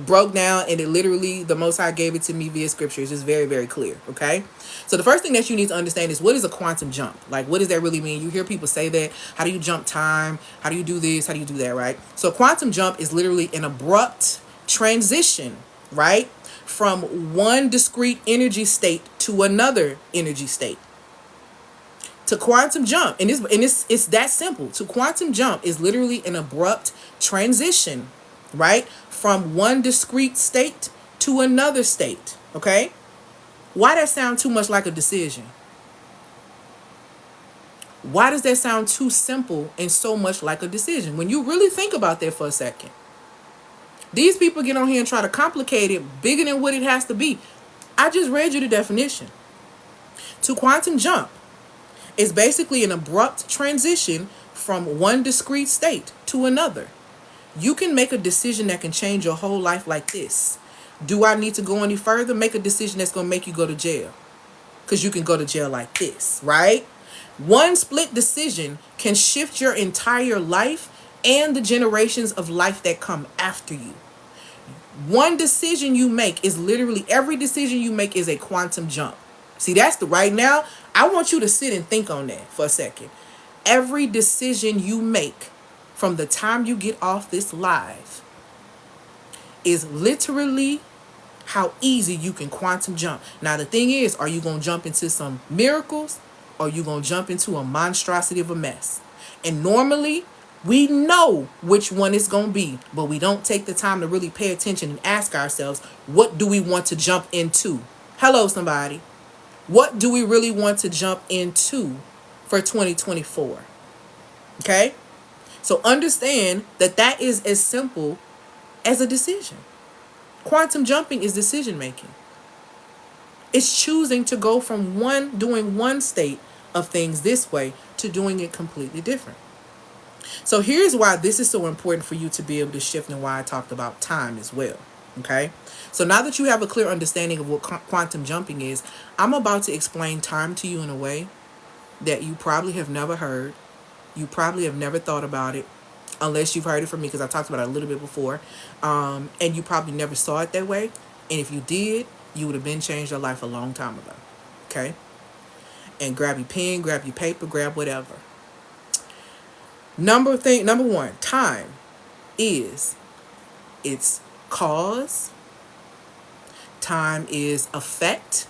broke down, and it literally, the Most High gave it to me via scripture. It's just very, very clear. Okay, so the first thing that you need to understand is, what is a quantum jump? Like, what does that really mean? You hear people say that. How do you jump time? How do you do this? How do you do that? Right. So a quantum jump is literally an abrupt transition, right, from one discrete energy state to another energy state. To quantum jump, and it's that simple. To quantum jump is literally an abrupt transition, right, from one discrete state to another state. Okay, why that sound too much like a decision? Why does that sound too simple and so much like a decision? When you really think about that for a second, these people get on here and try to complicate it bigger than what it has to be. I just read you the definition. To quantum jump is basically an abrupt transition from one discrete state to another. You can make a decision that can change your whole life like this. Do I need to go any further? Make a decision that's going to make you go to jail. Because you can go to jail like this, right? One split decision can shift your entire life and the generations of life that come after you. One decision you make is literally, every decision you make is a quantum jump. See, that's the right now. I want you to sit and think on that for a second. Every decision you make from the time you get off this live is literally how easy you can quantum jump. Now, the thing is, are you going to jump into some miracles, or are you going to jump into a monstrosity of a mess? And normally, we know which one it's going to be, but we don't take the time to really pay attention and ask ourselves, what do we want to jump into? Hello, somebody. What do we really want to jump into for 2024? Okay? So understand that that is as simple as a decision. Quantum jumping is decision making. It's choosing to go from doing one state of things this way to doing it completely different. So here's why this is so important for you to be able to shift, and why I talked about time as well. Okay? So now that you have a clear understanding of what quantum jumping is, I'm about to explain time to you in a way that you probably have never heard. You probably have never thought about it, unless you've heard it from me, because I talked about it a little bit before. And you probably never saw it that way. And if you did, you would have been changed your life a long time ago. Okay? And grab your pen, grab your paper, grab whatever. Number one, time is its cause. Time is effect.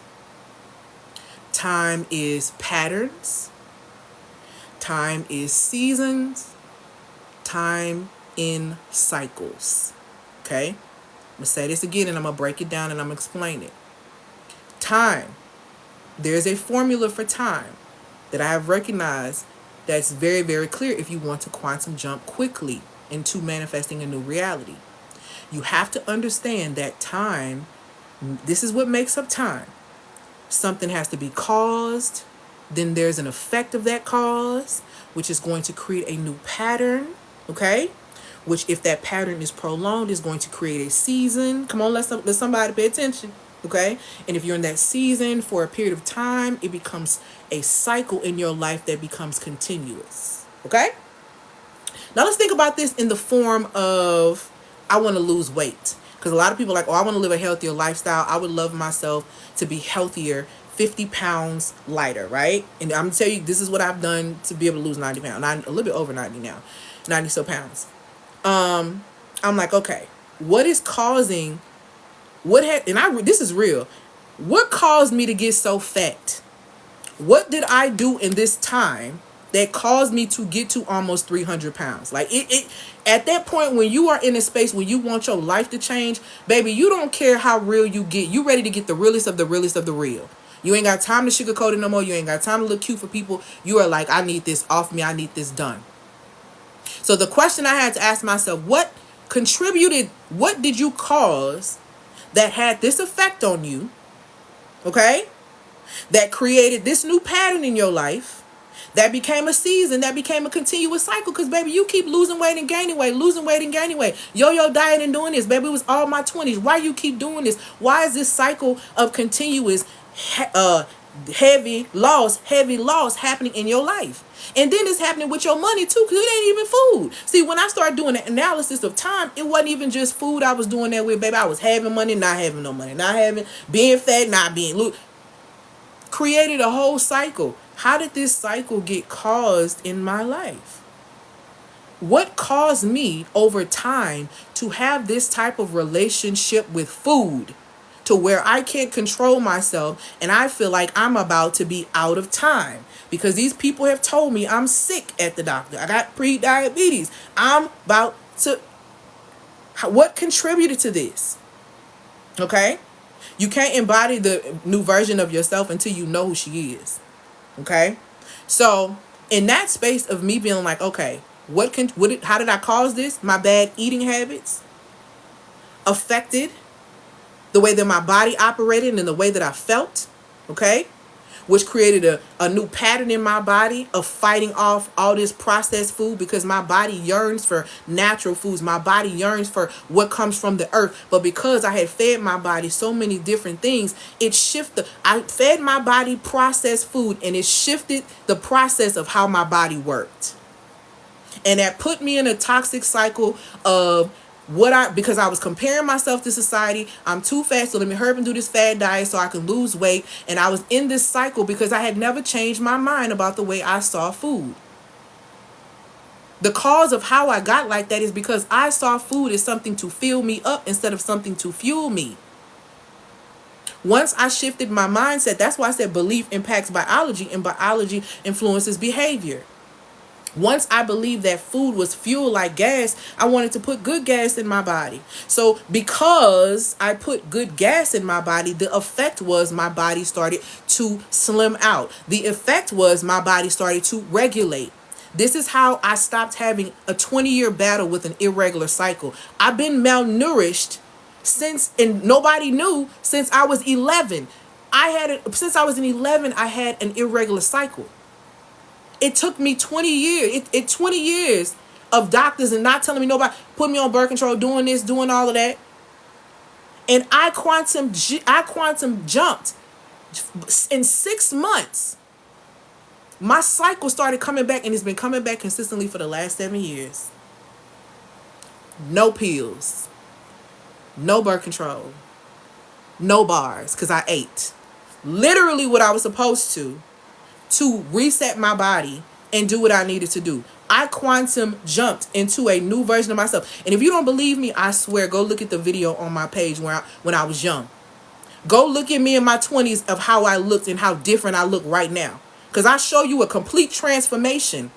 Time is patterns. Time is seasons. Time in cycles. Okay? I'm going to say this again, and I'm going to break it down, and I'm going to explain it. Time. There's a formula for time that I have recognized that's very, very clear if you want to quantum jump quickly into manifesting a new reality. You have to understand that time, this is what makes up time. Something has to be caused, then there's an effect of that cause, which is going to create a new pattern, okay? Which, if that pattern is prolonged, is going to create a season. Come on, let somebody pay attention, okay? And if you're in that season for a period of time, it becomes a cycle in your life that becomes continuous, okay? Now let's think about this in the form of, I want to lose weight. Because a lot of people are like, oh, I want to live a healthier lifestyle. I would love myself to be healthier, 50 pounds lighter, right? And I'm going to tell you, this is what I've done to be able to lose 90 pounds. A little bit over 90 now. 90 so pounds. I'm like, okay, what is causing, this is real. What caused me to get so fat? What did I do in this time that caused me to get to almost 300 pounds? Like it at that point, when you are in a space where you want your life to change, baby, you don't care how real you get. You ready to get the realest of the realest of the real. You ain't got time to sugarcoat it no more. You ain't got time to look cute for people. You are like, I need this off me. I need this done. So the question I had to ask myself, what contributed, what did you cause that had this effect on you, okay, that created this new pattern in your life, that became a season, that became a continuous cycle? Because, baby, you keep losing weight and gaining weight, losing weight and gaining weight. Yo-yo diet and doing this. Baby, it was all my 20s. Why you keep doing this? Why is this cycle of continuous heavy loss happening in your life. And then it's happening with your money too, because it ain't even food. See, when I started doing the analysis of time, it wasn't even just food I was doing that with, baby. I was having money, not having no money, not having, being fat, not being, look, created a whole cycle. How did this cycle get caused in my life? What caused me over time to have this type of relationship with food, to where I can't control myself and I feel like I'm about to be out of time? Because these people have told me I'm sick at the doctor. I got pre-diabetes. I'm about to... What contributed to this? Okay? You can't embody the new version of yourself until you know who she is. Okay? So, in that space of me being like, okay, how did I cause this? My bad eating habits affected the way that my body operated and the way that I felt, okay? Which created a new pattern in my body of fighting off all this processed food, because my body yearns for natural foods. My body yearns for what comes from the earth. But because I had fed my body so many different things, it shifted. I fed my body processed food, and it shifted the process of how my body worked. And that put me in a toxic cycle of because I was comparing myself to society. I'm too fat, so let me hurry up and do this fad diet so I can lose weight. And I was in this cycle because I had never changed my mind about the way I saw food. The cause of how I got like that is because I saw food as something to fill me up instead of something to fuel me. Once I shifted my mindset, that's why I said belief impacts biology, and biology influences behavior. Once I believed that food was fuel like gas, I wanted to put good gas in my body. So because I put good gas in my body, the effect was my body started to slim out. The effect was my body started to regulate. This is how I stopped having a 20-year battle with an irregular cycle. I've been malnourished and nobody knew, since I was 11. Since I was in 11, I had an irregular cycle. It took me 20 years. It 20 years of doctors and not telling me nobody, putting me on birth control, doing this, doing all of that. And I quantum jumped in 6 months. My cycle started coming back, and it's been coming back consistently for the last 7 years. No pills, no birth control, no bars, because I ate literally what I was supposed to reset my body and do what I needed to do. I quantum jumped into a new version of myself. And if you don't believe me, I swear, go look at the video on my page when I was young. Go look at me in my 20s of how I looked and how different I look right now. Because I show you a complete transformation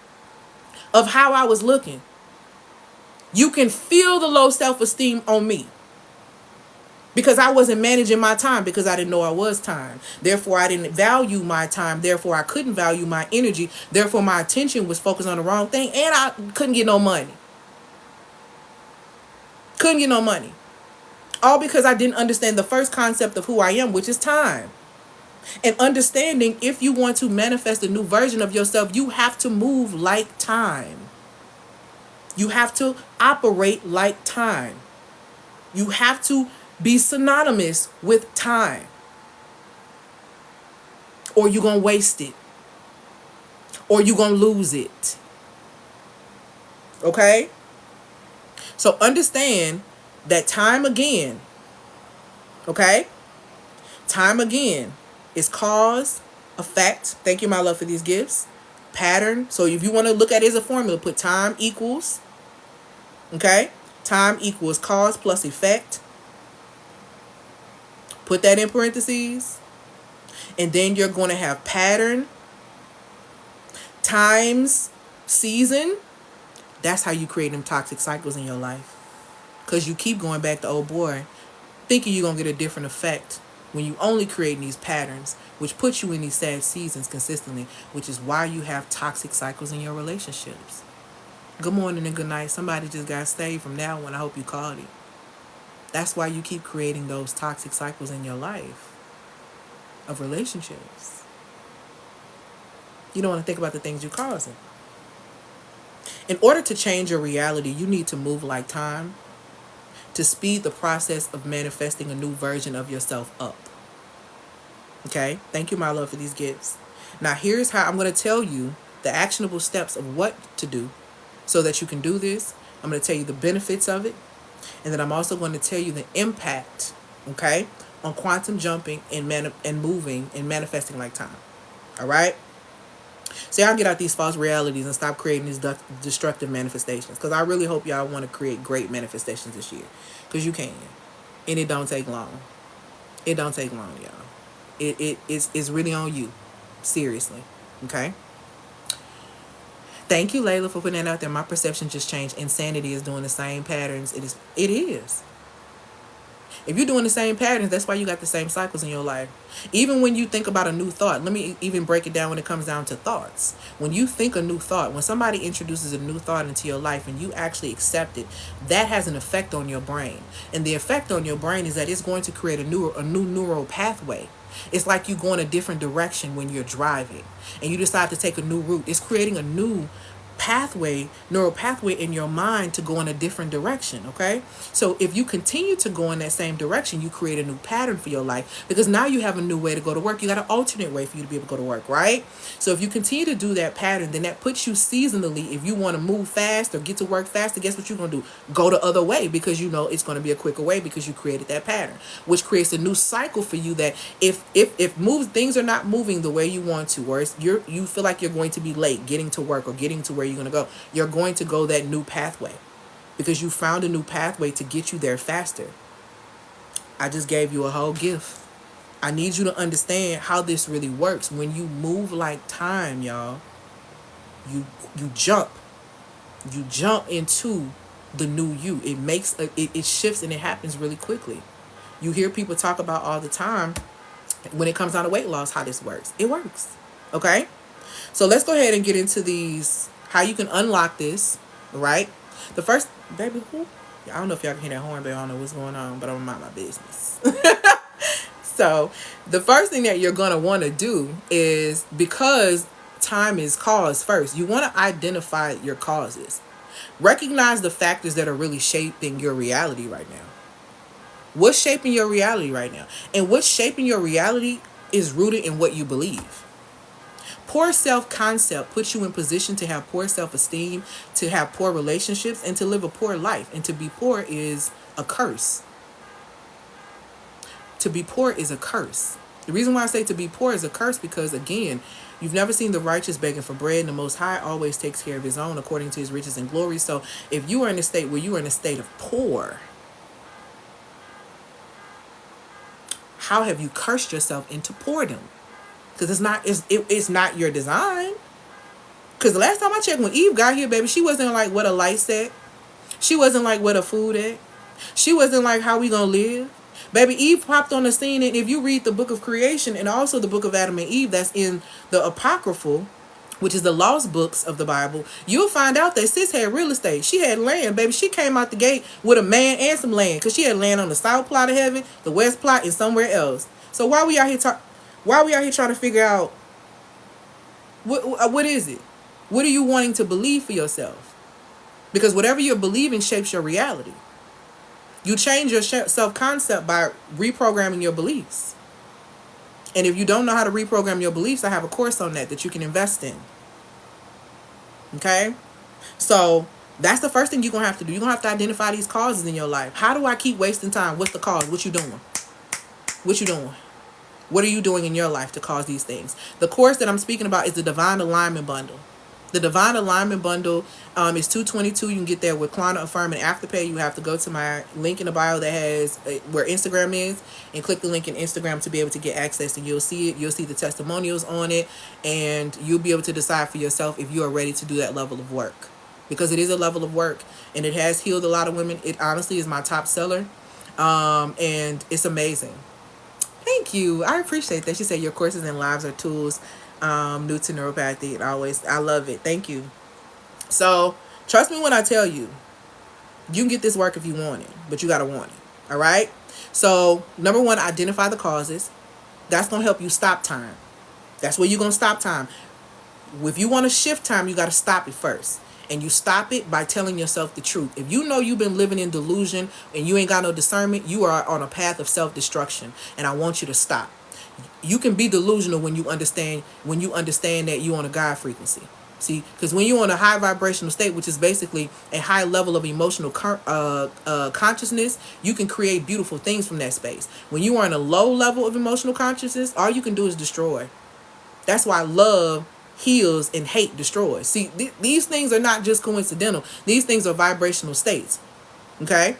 of how I was looking. You can feel the low self-esteem on me. Because I wasn't managing my time, because I didn't know I was time. Therefore, I didn't value my time. Therefore, I couldn't value my energy. Therefore, my attention was focused on the wrong thing. And I couldn't get no money. Couldn't get no money. All because I didn't understand the first concept of who I am, which is time. And understanding, if you want to manifest a new version of yourself, you have to move like time. You have to operate like time. You have to be synonymous with time, or you're going to waste it, or you're going to lose it. Okay? So understand that time again, okay? Time again is cause, effect. Thank you, my love, for these gifts. Pattern. So if you want to look at it as a formula, put time equals, okay? Time equals cause plus effect. Put that in parentheses. And then you're going to have pattern times season. That's how you create them toxic cycles in your life. Because you keep going back to, oh boy, thinking you're going to get a different effect when you only create these patterns, which puts you in these sad seasons consistently, which is why you have toxic cycles in your relationships. Good morning and good night. Somebody just got saved from now on. I hope you called it. That's why you keep creating those toxic cycles in your life of relationships. You don't want to think about the things you're causing. In order to change your reality, you need to move like time to speed the process of manifesting a new version of yourself up. Okay? Thank you, my love, for these gifts. Now, here's how I'm going to tell you the actionable steps of what to do so that you can do this. I'm going to tell you the benefits of it. And then I'm also going to tell you the impact, okay, on quantum jumping and moving and manifesting like time. All right? So y'all get out these false realities and stop creating these destructive manifestations. Because I really hope y'all want to create great manifestations this year. Because you can. And it don't take long. It don't take long, y'all. It's really on you. Seriously. Okay? Thank you, Layla, for putting that out there. My perception just changed. Insanity is doing the same patterns. It is. If you're doing the same patterns, that's why you got the same cycles in your life. Even when you think about a new thought, let me even break it down when it comes down to thoughts. When you think a new thought, when somebody introduces a new thought into your life and you actually accept it, that has an effect on your brain. And the effect on your brain is that it's going to create a new neural pathway. It's like you go in a different direction when you're driving and you decide to take a new route. It's creating a new neural pathway in your mind to go in a different direction. Okay, so if you continue to go in that same direction, you create a new pattern for your life, because now you have a new way to go to work. You got an alternate way for you to be able to go to work, right? So if you continue to do that pattern, then that puts you seasonally, if you want to move fast or get to work faster, guess what you're going to do? Go the other way, because you know it's going to be a quicker way, because you created that pattern, which creates a new cycle for you, that if things are not moving the way you want to, or you feel like you're going to be late getting to work or getting to where you're going to go, you're going to go that new pathway, because you found a new pathway to get you there faster. I just gave you a whole gift. I need you to understand how this really works. When you move like time, y'all, you jump into the new you. It makes it shifts, and it happens really quickly. You hear people talk about all the time when it comes down to weight loss how this works. It works. Okay, so let's go ahead and get into these, how you can unlock this, right? The first, baby, I don't know if y'all can hear that horn, but I don't know what's going on, but I'm gonna mind my business. So the first thing that you're gonna want to do is, because time is cause first, you want to identify your causes. Recognize the factors that are really shaping your reality right now. What's shaping your reality right now? And what's shaping your reality is rooted in what you believe. Poor self-concept puts you in position to have poor self-esteem, to have poor relationships, and to live a poor life. And to be poor is a curse. To be poor is a curse. The reason why I say to be poor is a curse, because, again, you've never seen the righteous begging for bread, and the Most High always takes care of his own according to his riches and glory. So if you are in a state where you are in a state of poor, how have you cursed yourself into boredom? Because it's not your design. Because the last time I checked, when Eve got here, baby, she wasn't like what a light said. She wasn't like what a food at. She wasn't like how we gonna live. Baby, Eve popped on the scene, and if you read the book of creation and also the book of Adam and Eve, that's in the Apocryphal, which is the lost books of the Bible, you'll find out that sis had real estate. She had land, baby. She came out the gate with a man and some land, because she had land on the south plot of heaven, the west plot, and somewhere else. So why we out here trying to figure out what is it? What are you wanting to believe for yourself? Because whatever you're believing shapes your reality. You change your self-concept by reprogramming your beliefs. And if you don't know how to reprogram your beliefs, I have a course on that you can invest in. Okay? So that's the first thing you're going to have to do. You're going to have to identify these causes in your life. How do I keep wasting time? What's the cause? What you doing? What you doing? What are you doing in your life to cause these things? The course that I'm speaking about is the Divine Alignment Bundle. The Divine Alignment Bundle is $222. You can get there with Klarna, Affirm, and Afterpay. You have to go to my link in the bio that has where Instagram is, and click the link in Instagram to be able to get access, and you'll see it. You'll see the testimonials on it, and you'll be able to decide for yourself if you are ready to do that level of work, because it is a level of work, and it has healed a lot of women. It honestly is my top seller, and it's amazing. Thank you. I appreciate that. She said your courses and lives are tools new to neuropathy. I love it. Thank you. So trust me when I tell you, you can get this work if you want it, but you got to want it. All right. So number one, identify the causes. That's going to help you stop time. That's where you're going to stop time. If you want to shift time, you got to stop it first. And you stop it by telling yourself the truth. If you know you've been living in delusion and you ain't got no discernment, you are on a path of self-destruction. And I want you to stop. You can be delusional when you understand that you're on a God frequency. See, because when you're on a high vibrational state, which is basically a high level of emotional consciousness, you can create beautiful things from that space. When you are in a low level of emotional consciousness, all you can do is destroy. That's why love heals and hate destroys. See, these things are not just coincidental. These things are vibrational states. Okay?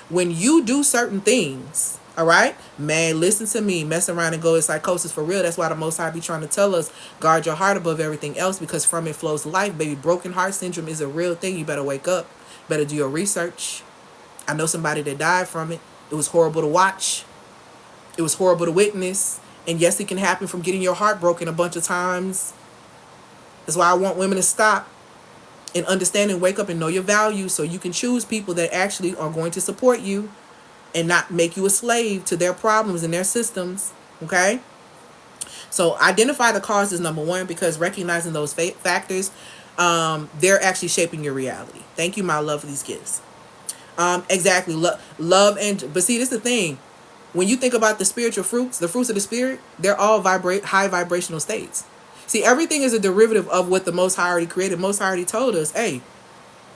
When you do certain things, all right, man, listen to me, mess around and go in psychosis for real. That's why the Most High be trying to tell us, guard your heart above everything else, because from it flows life, baby. Broken heart syndrome is a real thing. You better wake up. Better do your research. I know somebody that died from it. It was horrible to watch. It was horrible to witness. And yes, it can happen from getting your heart broken a bunch of times. That's why I want women to stop and understand and wake up and know your value, so you can choose people that actually are going to support you and not make you a slave to their problems and their systems. Okay? So identify the causes, number one, because recognizing those factors, they're actually shaping your reality. Thank you, my love, for these gifts. Exactly. Love and... But see, this is the thing. When you think about the spiritual fruits, the fruits of the spirit, they're all high vibrational states. See, everything is a derivative of what the Most High already created. Most High already told us, hey,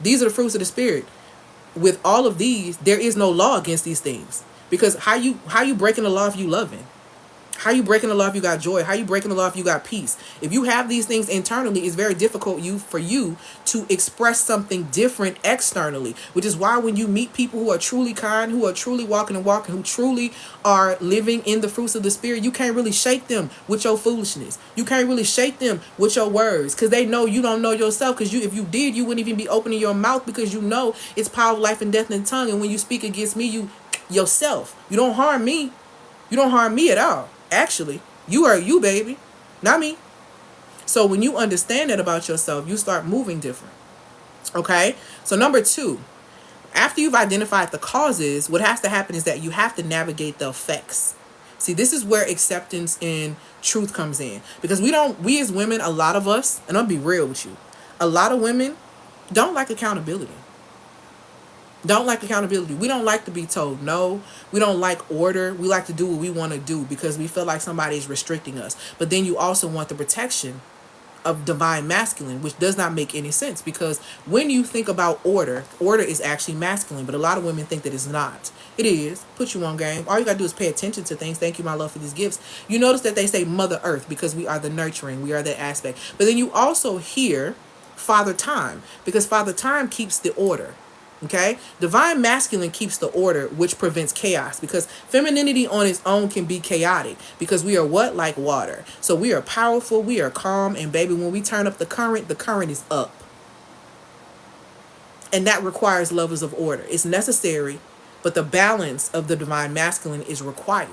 these are the fruits of the spirit. With all of these, there is no law against these things. Because how you breaking the law if you loving? How you breaking the law if you got joy? How you breaking the law if you got peace? If you have these things internally, it's very difficult for you to express something different externally. Which is why when you meet people who are truly kind, who are truly walking and walking, who truly are living in the fruits of the spirit, you can't really shake them with your foolishness. You can't really shake them with your words, because they know you don't know yourself. Because if you did, you wouldn't even be opening your mouth, because you know it's power of life and death in the tongue. And when you speak against me, you yourself. You don't harm me. You don't harm me at all. Actually, you are you, baby, not me. So when you understand that about yourself, you start moving different. Okay? So number two, after you've identified the causes, what has to happen is that you have to navigate the effects. See, this is where acceptance and truth comes in. Because we as women, a lot of us, and I'll be real with you, a lot of women don't like accountability. Don't like accountability. We don't like to be told no. We don't like order. We like to do what we want to do because we feel like somebody is restricting us. But then you also want the protection of divine masculine, which does not make any sense, because when you think about order is actually masculine, but a lot of women think that it's not. It is. Put you on game. All you gotta do is pay attention to things. Thank you, my love, for these gifts. You notice that they say Mother Earth because we are the nurturing. We are that aspect. But then you also hear Father Time, because Father Time keeps the order. Okay, divine masculine keeps the order, which prevents chaos, because femininity on its own can be chaotic, because we are what? Like water. So we are powerful, we are calm, and baby, when we turn up the current is up. And that requires levels of order. It's necessary, but the balance of the divine masculine is required.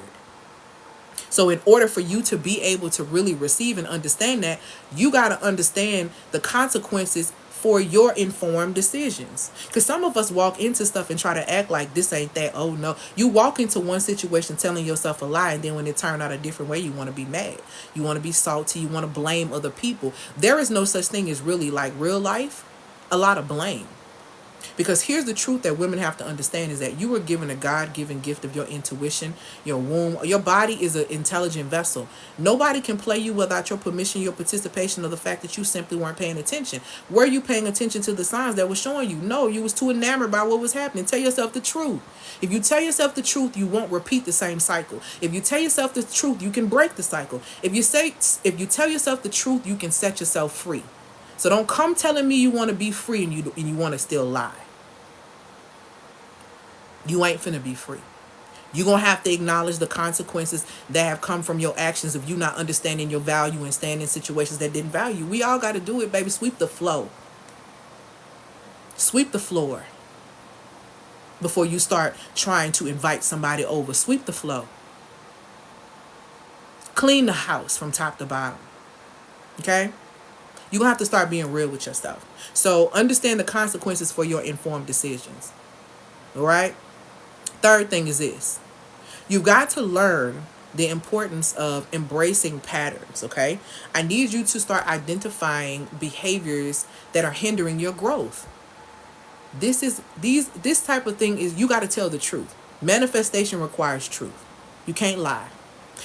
So in order for you to be able to really receive and understand that, you got to understand the consequences for your informed decisions. Because some of us walk into stuff and try to act like this ain't that. Oh no. You walk into one situation telling yourself a lie, and then when it turned out a different way, you want to be mad. You want to be salty. You want to blame other people. There is no such thing as really, like real life, a lot of blame. Because here's the truth that women have to understand, is that you were given a God-given gift of your intuition, your womb. Your body is an intelligent vessel. Nobody can play you without your permission, your participation, or the fact that you simply weren't paying attention. Were you paying attention to the signs that were showing you? No, you was too enamored by what was happening. Tell yourself the truth. If you tell yourself the truth, you won't repeat the same cycle. If you tell yourself the truth, you can break the cycle. If you tell yourself the truth, you can set yourself free. So don't come telling me you want to be free and you want to still lie. You ain't finna be free. You're going to have to acknowledge the consequences that have come from your actions of you not understanding your value and staying in situations that didn't value. We all got to do it, baby. Sweep the flow. Sweep the floor before you start trying to invite somebody over. Sweep the flow. Clean the house from top to bottom. Okay? You're going to have to start being real with yourself. So understand the consequences for your informed decisions. All right? Third thing is this. You've got to learn the importance of embracing patterns, okay? I need you to start identifying behaviors that are hindering your growth. This type of thing is, you got to tell the truth. Manifestation requires truth. You can't lie.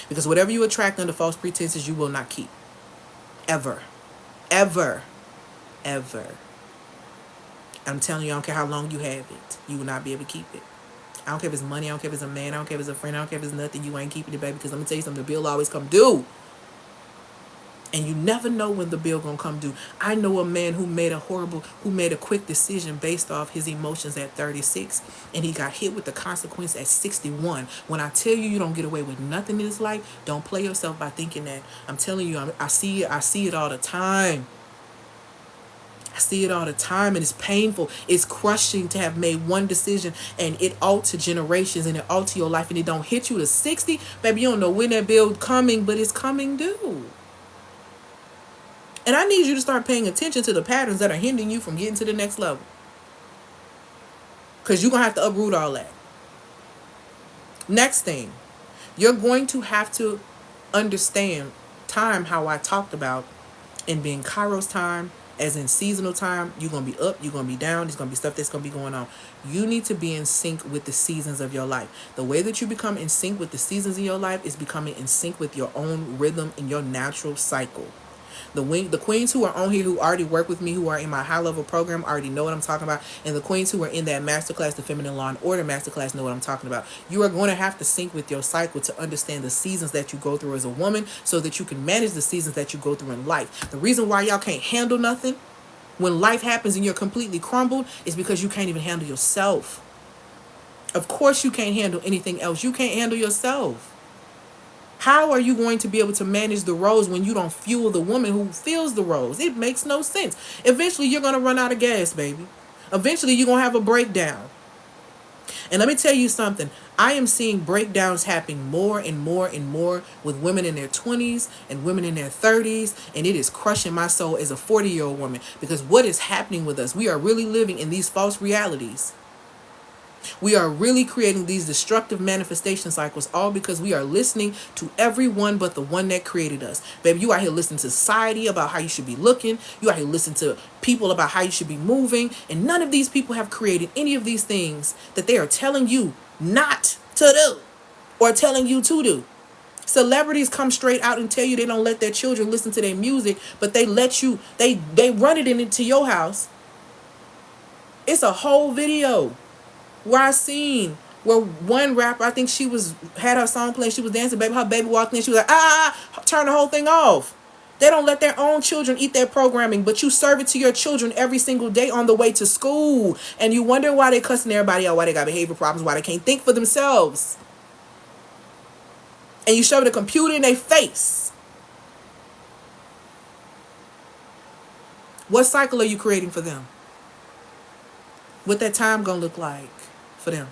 Because whatever you attract under false pretenses, you will not keep. Ever. Ever. Ever. I'm telling you, I don't care how long you have it. You will not be able to keep it. I don't care if it's money. I don't care if it's a man. I don't care if it's a friend. I don't care if it's nothing. You ain't keeping it, baby. Because I'm going to tell you something. The bill always come due. And you never know when the bill going to come due. I know a man who made a quick decision based off his emotions at 36. And he got hit with the consequence at 61. When I tell you, you don't get away with nothing in this life, don't play yourself by thinking that. I'm telling you, I see it all the time. I see it all the time, and it's painful. It's crushing to have made one decision and it alter generations and it alter your life, and it don't hit you to 60. Baby, you don't know when that bill coming, but it's coming due. And I need you to start paying attention to the patterns that are hindering you from getting to the next level. Because you're going to have to uproot all that. Next thing, you're going to have to understand time, how I talked about, in being Kairos time, as in seasonal time. You're going to be up, you're going to be down, there's going to be stuff that's going to be going on. You need to be in sync with the seasons of your life. The way that you become in sync with the seasons of your life is becoming in sync with your own rhythm and your natural cycle. The queens who are on here who already work with me, who are in my high level program, already know what I'm talking about. And the queens who are in that masterclass, the Feminine Law and Order masterclass, know what I'm talking about. You are going to have to sync with your cycle to understand the seasons that you go through as a woman, so that you can manage the seasons that you go through in life. The reason why y'all can't handle nothing when life happens and you're completely crumbled is because you can't even handle yourself. Of course you can't handle anything else. You can't handle yourself. How are you going to be able to manage the roles when you don't fuel the woman who feels the roles? It makes no sense. Eventually, you're going to run out of gas, baby. Eventually, you're going to have a breakdown. And let me tell you something. I am seeing breakdowns happening more and more and more with women in their 20s and women in their 30s. And it is crushing my soul as a 40-year-old woman. Because what is happening with us? We are really living in these false realities. We are really creating these destructive manifestation cycles, all because we are listening to everyone but the one that created us. Baby, you out here listening to society about how you should be looking. You out here listening to people about how you should be moving. And none of these people have created any of these things that they are telling you not to do or telling you to do. Celebrities come straight out and tell you they don't let their children listen to their music, but they let you, they run it into your house. It's a whole video where I seen where one rapper, I think she had her song playing, she was dancing, baby, her baby walked in, she was like, turn the whole thing off. They don't let their own children eat their programming, but you serve it to your children every single day on the way to school. And you wonder why they cussing everybody out, why they got behavior problems, why they can't think for themselves. And you shove the computer in their face. What cycle are you creating for them? What that time gonna look like for them?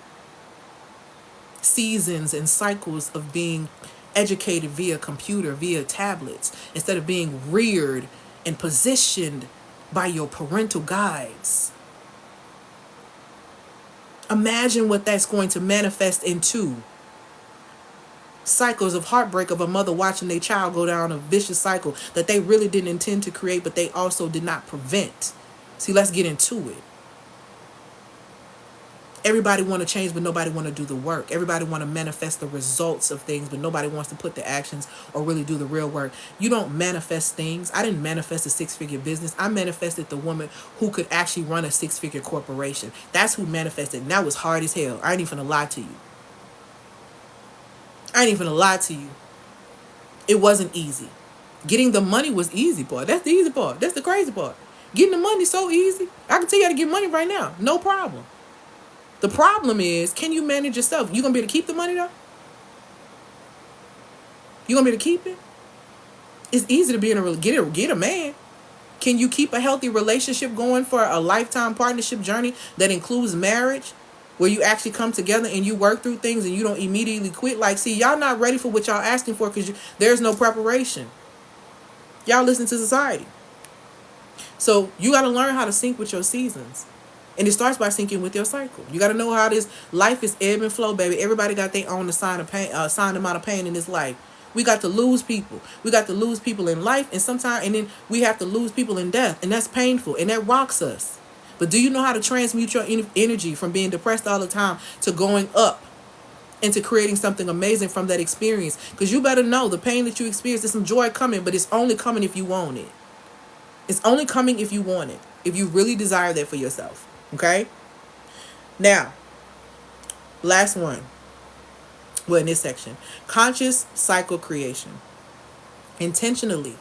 Seasons and cycles of being educated via computer, via tablets, instead of being reared and positioned by your parental guides. Imagine what that's going to manifest into. Cycles of heartbreak of a mother watching their child go down a vicious cycle that they really didn't intend to create, but they also did not prevent. See, let's get into it. Everybody want to change, but nobody want to do the work. Everybody want to manifest the results of things, but nobody wants to put the actions or really do the real work. You don't manifest things. I didn't manifest a 6-figure business. I manifested the woman who could actually run a 6-figure corporation. That's who manifested. And that was hard as hell. I ain't even gonna lie to you. It wasn't easy. Getting the money was easy part. That's the easy part. That's the crazy part. Getting the money so easy. I can tell you how to get money right now. No problem. The problem is, can you manage yourself? You gonna be able to keep the money though? You gonna be able to keep it? It's easy to be in a get a man. Can you keep a healthy relationship going for a lifetime partnership journey that includes marriage, where you actually come together and you work through things and you don't immediately quit? Like, see, y'all not ready for what y'all asking for because there's no preparation. Y'all listen to society. So you got to learn how to sync with your seasons. And it starts by syncing with your cycle. You got to know how this life is ebb and flow, baby. Everybody got their own assigned amount of pain in this life. We got to lose people. We got to lose people in life, and then we have to lose people in death, and that's painful, and that rocks us. But do you know how to transmute your energy from being depressed all the time to going up into creating something amazing from that experience. Because you better know the pain that you experience, there's some joy coming, but it's only coming if you want it. It's only coming if you want it. If you really desire that for yourself. Okay? Now, last one. Well, in this section. Conscious cycle creation. Intentionally.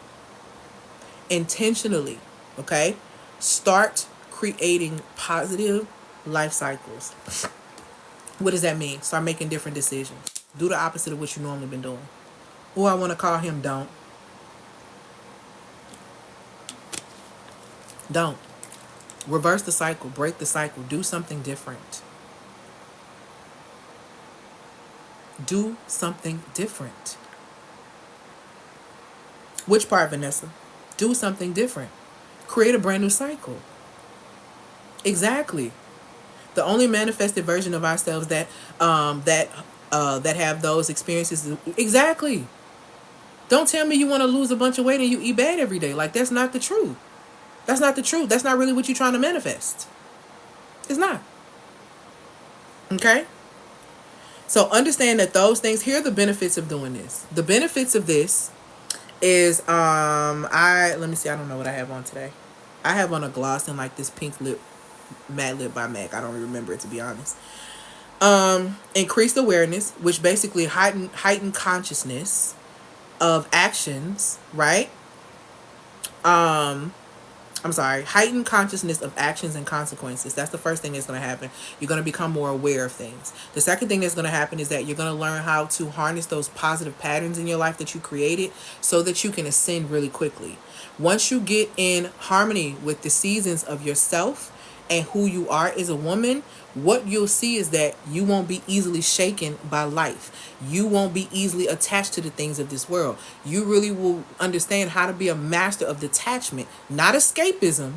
Okay? Start creating positive life cycles. What does that mean? Start making different decisions. Do the opposite of what you normally been doing. Or I want to call him don't. Don't. Reverse the cycle. Break the cycle. Do something different. Do something different. Which part, Vanessa? Do something different. Create a brand new cycle. Exactly. The only manifested version of ourselves that have those experiences. Exactly. Don't tell me you want to lose a bunch of weight and you eat bad every day. Like, that's not the truth. That's not the truth. That's not really what you're trying to manifest. It's not. Okay? So understand that those things, here are the benefits of doing this. The benefits of this is, let me see, I don't know what I have on today. I have on a gloss and like this pink lip, matte lip by MAC. I don't remember it, to be honest. Increased awareness, which basically heighten consciousness of actions, right? Heighten consciousness of actions and consequences. That's the first thing that's going to happen. You're going to become more aware of things. The second thing that's going to happen is that you're going to learn how to harness those positive patterns in your life that you created so that you can ascend really quickly. Once you get in harmony with the seasons of yourself and who you are as a woman, what you'll see is that you won't be easily shaken by life. You won't be easily attached to the things of this world. You really will understand how to be a master of detachment, not escapism,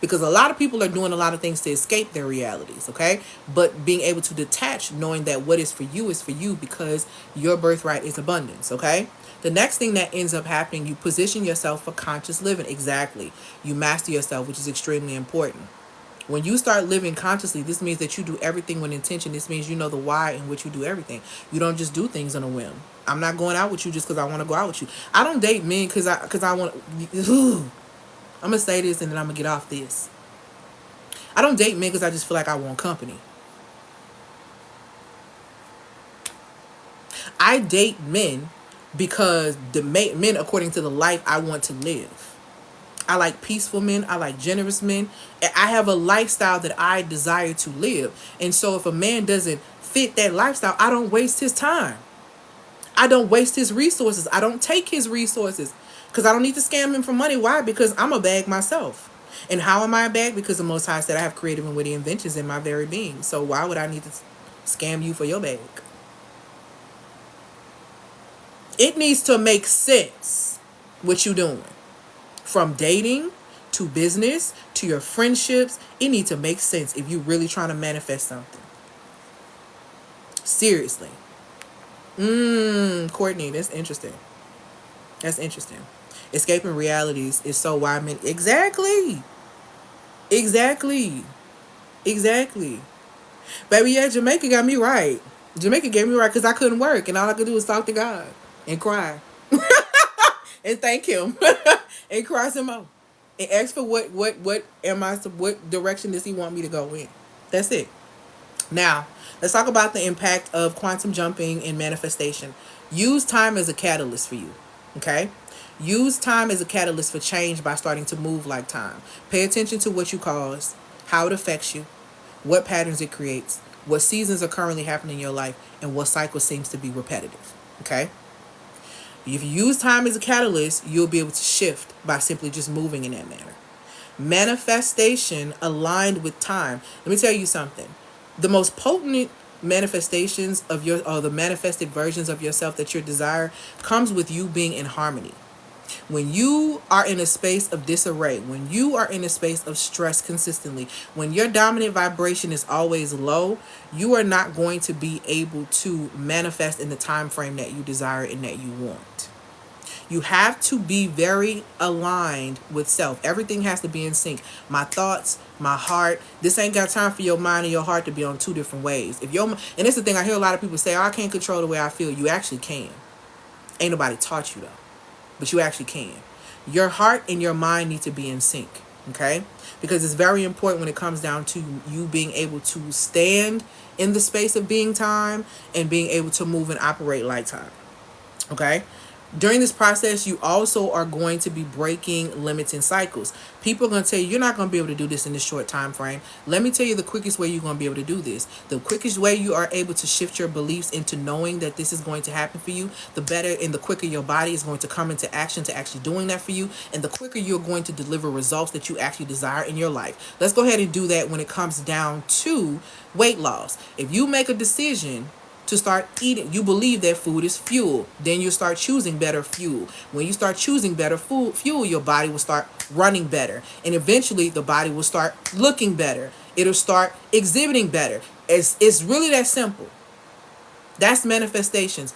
because a lot of people are doing a lot of things to escape their realities, okay? But being able to detach, knowing that what is for you because your birthright is abundance, okay? The next thing that ends up happening, you position yourself for conscious living. Exactly. You master yourself, which is extremely important. When you start living consciously, this means that you do everything with intention. This means you know the why in which you do everything. You don't just do things on a whim. I'm not going out with you just because I want to go out with you. I don't date men because I want to. I'm going to say this and then I'm going to get off this. I don't date men because I just feel like I want company. I date men because the men according to the life I want to live. I like peaceful men. I like generous men. I have a lifestyle that I desire to live. And so if a man doesn't fit that lifestyle, I don't waste his time. I don't waste his resources. I don't take his resources because I don't need to scam him for money. Why? Because I'm a bag myself. And how am I a bag? Because the Most High said I have creative and witty inventions in my very being. So why would I need to scam you for your bag? It needs to make sense what you're doing. From dating to business to your friendships, it needs to make sense if you're really trying to manifest something. Seriously. Courtney, that's interesting. That's interesting. Escaping realities is so why men. Exactly. Baby, yeah, Jamaica got me right. Jamaica gave me right because I couldn't work and all I could do was talk to God and cry. And thank him. And cry some more. And ask for what direction does he want me to go in? That's it. Now, let's talk about the impact of quantum jumping and manifestation. Use time as a catalyst for you. Okay? Use time as a catalyst for change by starting to move like time. Pay attention to what you cause, how it affects you, what patterns it creates, what seasons are currently happening in your life, and what cycle seems to be repetitive. Okay? If you use time as a catalyst, you'll be able to shift by simply just moving in that manner. Manifestation aligned with time. Let me tell you something. The most potent manifestations of the manifested versions of yourself that you desire comes with you being in harmony. When you are in a space of disarray, when you are in a space of stress consistently, when your dominant vibration is always low, you are not going to be able to manifest in the time frame that you desire and that you want. You have to be very aligned with self. Everything has to be in sync. My thoughts, my heart. This ain't got time for your mind and your heart to be on two different ways. If your and it's the thing I hear a lot of people say, oh, I can't control the way I feel. You actually can. Ain't nobody taught you though. But you actually can. Your heart and your mind need to be in sync. Okay? Because it's very important when it comes down to you being able to stand in the space of being time and being able to move and operate like time. Okay? During this process, you also are going to be breaking limits and cycles. People are going to tell you, you're not going to be able to do this in this short time frame. Let me tell you the quickest way you're going to be able to do this. The quickest way you are able to shift your beliefs into knowing that this is going to happen for you, the better and the quicker your body is going to come into action to actually doing that for you, and the quicker you're going to deliver results that you actually desire in your life. Let's go ahead and do that when it comes down to weight loss. If you make a decision to start eating, you believe that food is fuel, then you start choosing better fuel. When you start choosing better fuel, your body will start running better, and eventually the body will start looking better. It'll start exhibiting better. It's really that simple. That's manifestations.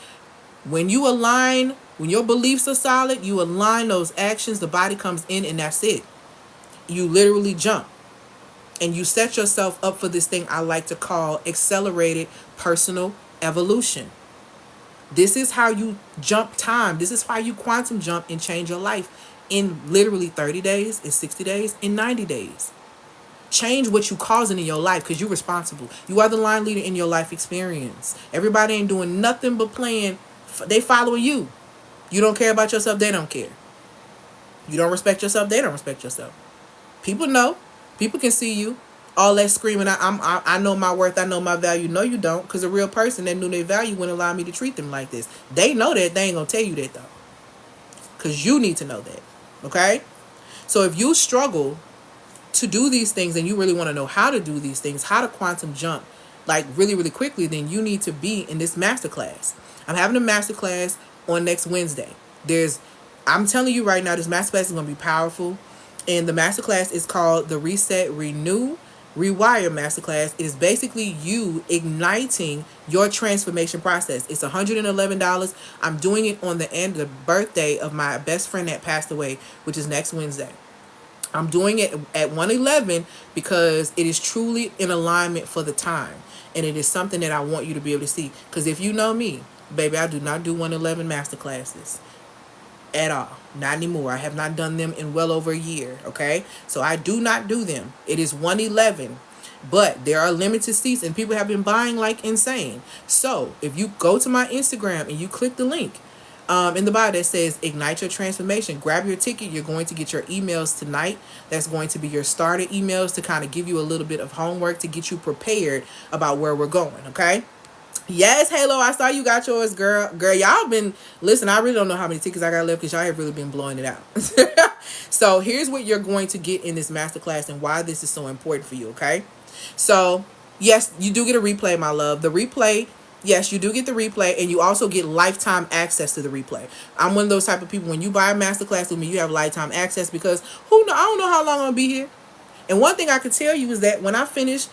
When you align, when your beliefs are solid, you align those actions, the body comes in, and that's it. You literally jump. And you set yourself up for this thing I like to call accelerated personal evolution. This is how you jump time. This is how you quantum jump and change your life in literally 30 days, in 60 days, in 90 days. Change what you causing in your life because you're responsible. You are the line leader in your life experience. Everybody ain't doing nothing but playing. They following you. You don't care about yourself, they don't care. You don't respect yourself, they don't respect yourself. People know. People can see you. All that screaming, I know my worth, I know my value. No, you don't, because a real person that knew their value wouldn't allow me to treat them like this. They know that. They ain't going to tell you that, though, because you need to know that, okay? So if you struggle to do these things and you really want to know how to do these things, how to quantum jump, like really, really quickly, then you need to be in this masterclass. I'm having a masterclass on next Wednesday. I'm telling you right now, this masterclass is going to be powerful. And the masterclass is called the Reset, Renew, Rewire Masterclass. It is basically you igniting your transformation process. It's $111. I'm doing it on the birthday of my best friend that passed away, which is next Wednesday. I'm doing it at 111 because it is truly in alignment for the time. And it is something that I want you to be able to see. Because if you know me, baby, I do not do 111 masterclasses at all. Not anymore. I have not done them in well over a year. Okay, so I do not do them. It is 111, but there are limited seats and people have been buying like insane. So if you go to my Instagram and you click the link in the bio that says Ignite Your Transformation, grab your ticket. You're going to get your emails tonight. That's going to be your starter emails to kind of give you a little bit of homework to get you prepared about where we're going. Okay. Yes, Halo, I saw you got yours, girl. Y'all been, listen, I really don't know how many tickets I got left because y'all have really been blowing it out. So here's what you're going to get in this masterclass and why this is so important for you, okay? So, yes, you do get a replay, my love. The replay, yes, you do get the replay, and you also get lifetime access to the replay. I'm one of those type of people, when you buy a masterclass with me, you have lifetime access because I don't know how long I'm going to be here. And one thing I can tell you is that when I finish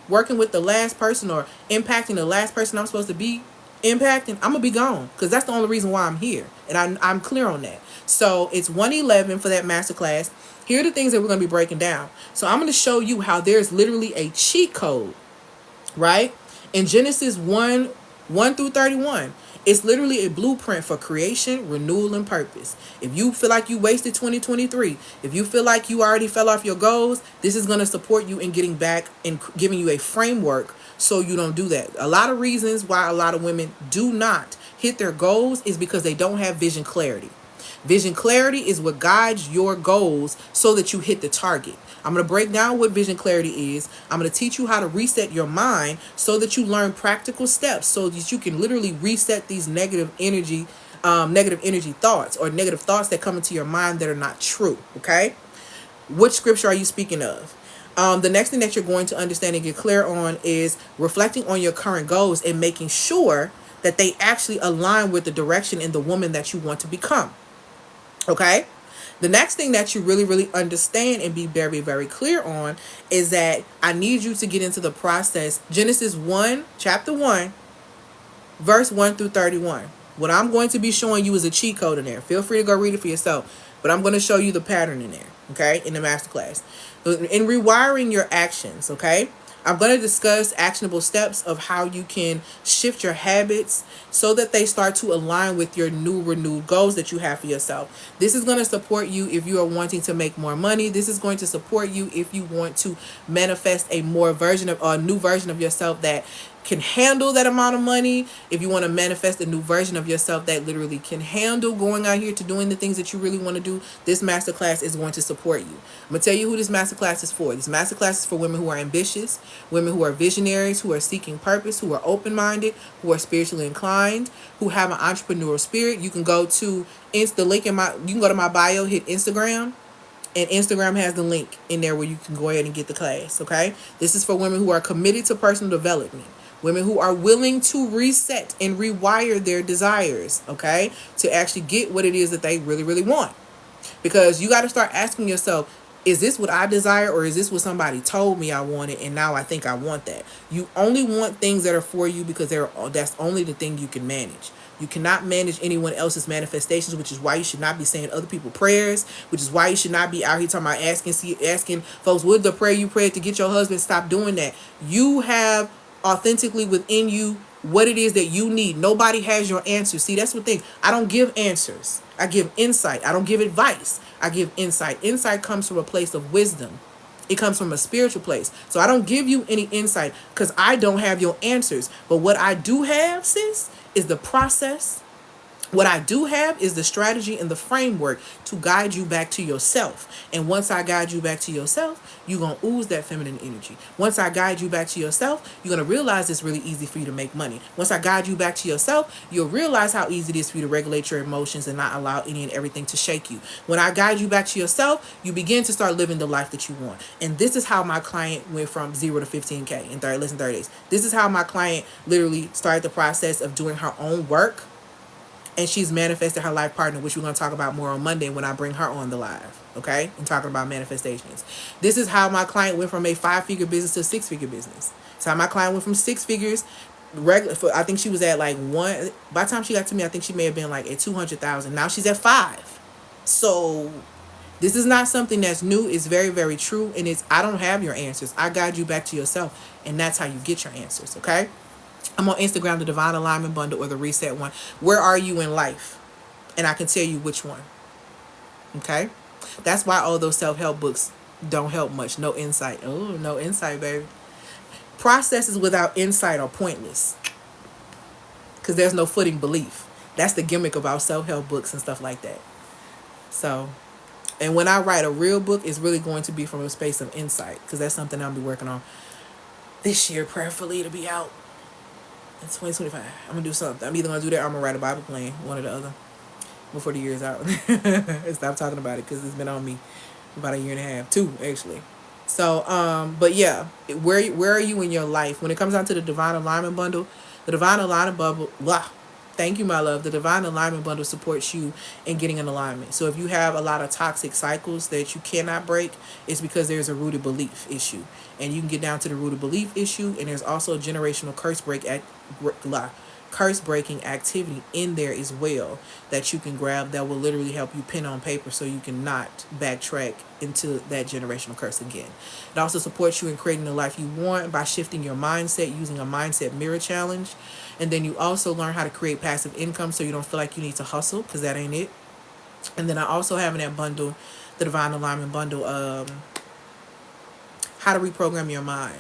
working with the last person or impacting the last person I'm supposed to be impacting, I'm going to be gone because that's the only reason why I'm here. And I'm clear on that. So it's 111 for that masterclass. Here are the things that we're going to be breaking down. So I'm going to show you how there's literally a cheat code, right? In Genesis 1 through 31. It's literally a blueprint for creation, renewal, and purpose. If you feel like you wasted 2023, if you feel like you already fell off your goals, this is going to support you in getting back and giving you a framework so you don't do that. A lot of reasons why a lot of women do not hit their goals is because they don't have vision clarity. Vision clarity is what guides your goals so that you hit the target. I'm going to break down what vision clarity is. I'm going to teach you how to reset your mind so that you learn practical steps so that you can literally reset these negative energy thoughts or negative thoughts that come into your mind that are not true. Okay? Which scripture are you speaking of? The next thing that you're going to understand and get clear on is reflecting on your current goals and making sure that they actually align with the direction and the woman that you want to become. Okay? The next thing that you really, really understand and be very, very clear on is that I need you to get into the process. Genesis 1, chapter 1, verse 1 through 31. What I'm going to be showing you is a cheat code in there. Feel free to go read it for yourself. But I'm going to show you the pattern in there, okay, in the masterclass. In rewiring your actions, okay, I'm going to discuss actionable steps of how you can shift your habits so that they start to align with your new renewed goals that you have for yourself. This is going to support you if you are wanting to make more money. This is going to support you if you want to manifest a new version of yourself that can handle that amount of money. If you want to manifest a new version of yourself that literally can handle going out here to doing the things that you really want to do, this masterclass is going to support you. I'm going to tell you who this masterclass is for. This masterclass is for women who are ambitious, women who are visionaries, who are seeking purpose, who are open-minded, who are spiritually inclined, who have an entrepreneurial spirit. You can go to the link in you can go to my bio, hit Instagram, and Instagram has the link in there where you can go ahead and get the class, okay? This is for women who are committed to personal development, women who are willing to reset and rewire their desires, okay, to actually get what it is that they really, really want. Because you got to start asking yourself, is this what I desire, or is this what somebody told me I wanted and now I think I want that? You only want things that are for you because that's only the thing you can manage. You cannot manage anyone else's manifestations, which is why you should not be saying other people's prayers, which is why you should not be out here talking about asking folks, what the prayer you prayed to get your husband? Stop doing that. You have authentically within you what it is that you need. Nobody has your answers. See, that's the thing. I don't give answers. I give insight. I don't give advice. I give insight. Insight comes from a place of wisdom. It comes from a spiritual place. So I don't give you any insight because I don't have your answers. But what I do have, sis, is the process. What I do have is the strategy and the framework to guide you back to yourself. And once I guide you back to yourself, you're going to ooze that feminine energy. Once I guide you back to yourself, you're going to realize it's really easy for you to make money. Once I guide you back to yourself, you'll realize how easy it is for you to regulate your emotions and not allow any and everything to shake you. When I guide you back to yourself, you begin to start living the life that you want. And this is how my client went from 0 to 15K in less than 30 days. This is how my client literally started the process of doing her own work. And she's manifested her life partner, which we're going to talk about more on Monday when I bring her on the live, okay? And talking about manifestations. This is how my client went from a 5-figure business to a 6-figure business. It's how my client went from 6 figures, I think she was at like 1, by the time she got to me, I think she may have been like at 200,000. Now she's at 5. So this is not something that's new. It's very, very true. And I don't have your answers. I guide you back to yourself. And that's how you get your answers, okay? I'm on Instagram, the Divine Alignment Bundle or the Reset one. Where are you in life? And I can tell you which one. Okay? That's why all those self-help books don't help much. No insight. Oh, no insight, baby. Processes without insight are pointless. Because there's no footing belief. That's the gimmick about self-help books and stuff like that. So, and when I write a real book, it's really going to be from a space of insight. Because that's something I'll be working on this year, prayerfully, to be out. In 2025, I'm going to do something. I'm either going to do that or I'm going to write a Bible plan, one or the other, before the year's out. And stop talking about it because it's been on me about a year and a half, 2 actually. So, but yeah, where are you in your life? When it comes down to the Divine Alignment Bundle, the Divine Alignment Bundle, thank you, my love. The Divine Alignment Bundle supports you in getting an alignment. So if you have a lot of toxic cycles that you cannot break, it's because there's a rooted belief issue. And you can get down to the rooted belief issue. And there's also a generational curse breaking activity in there as well that you can grab that will literally help you pen on paper so you can not backtrack into that generational curse again. It also supports you in creating the life you want by shifting your mindset using a mindset mirror challenge. And then you also learn how to create passive income so you don't feel like you need to hustle, because that ain't it. And then I also have in that bundle, the Divine Alignment Bundle, how to reprogram your mind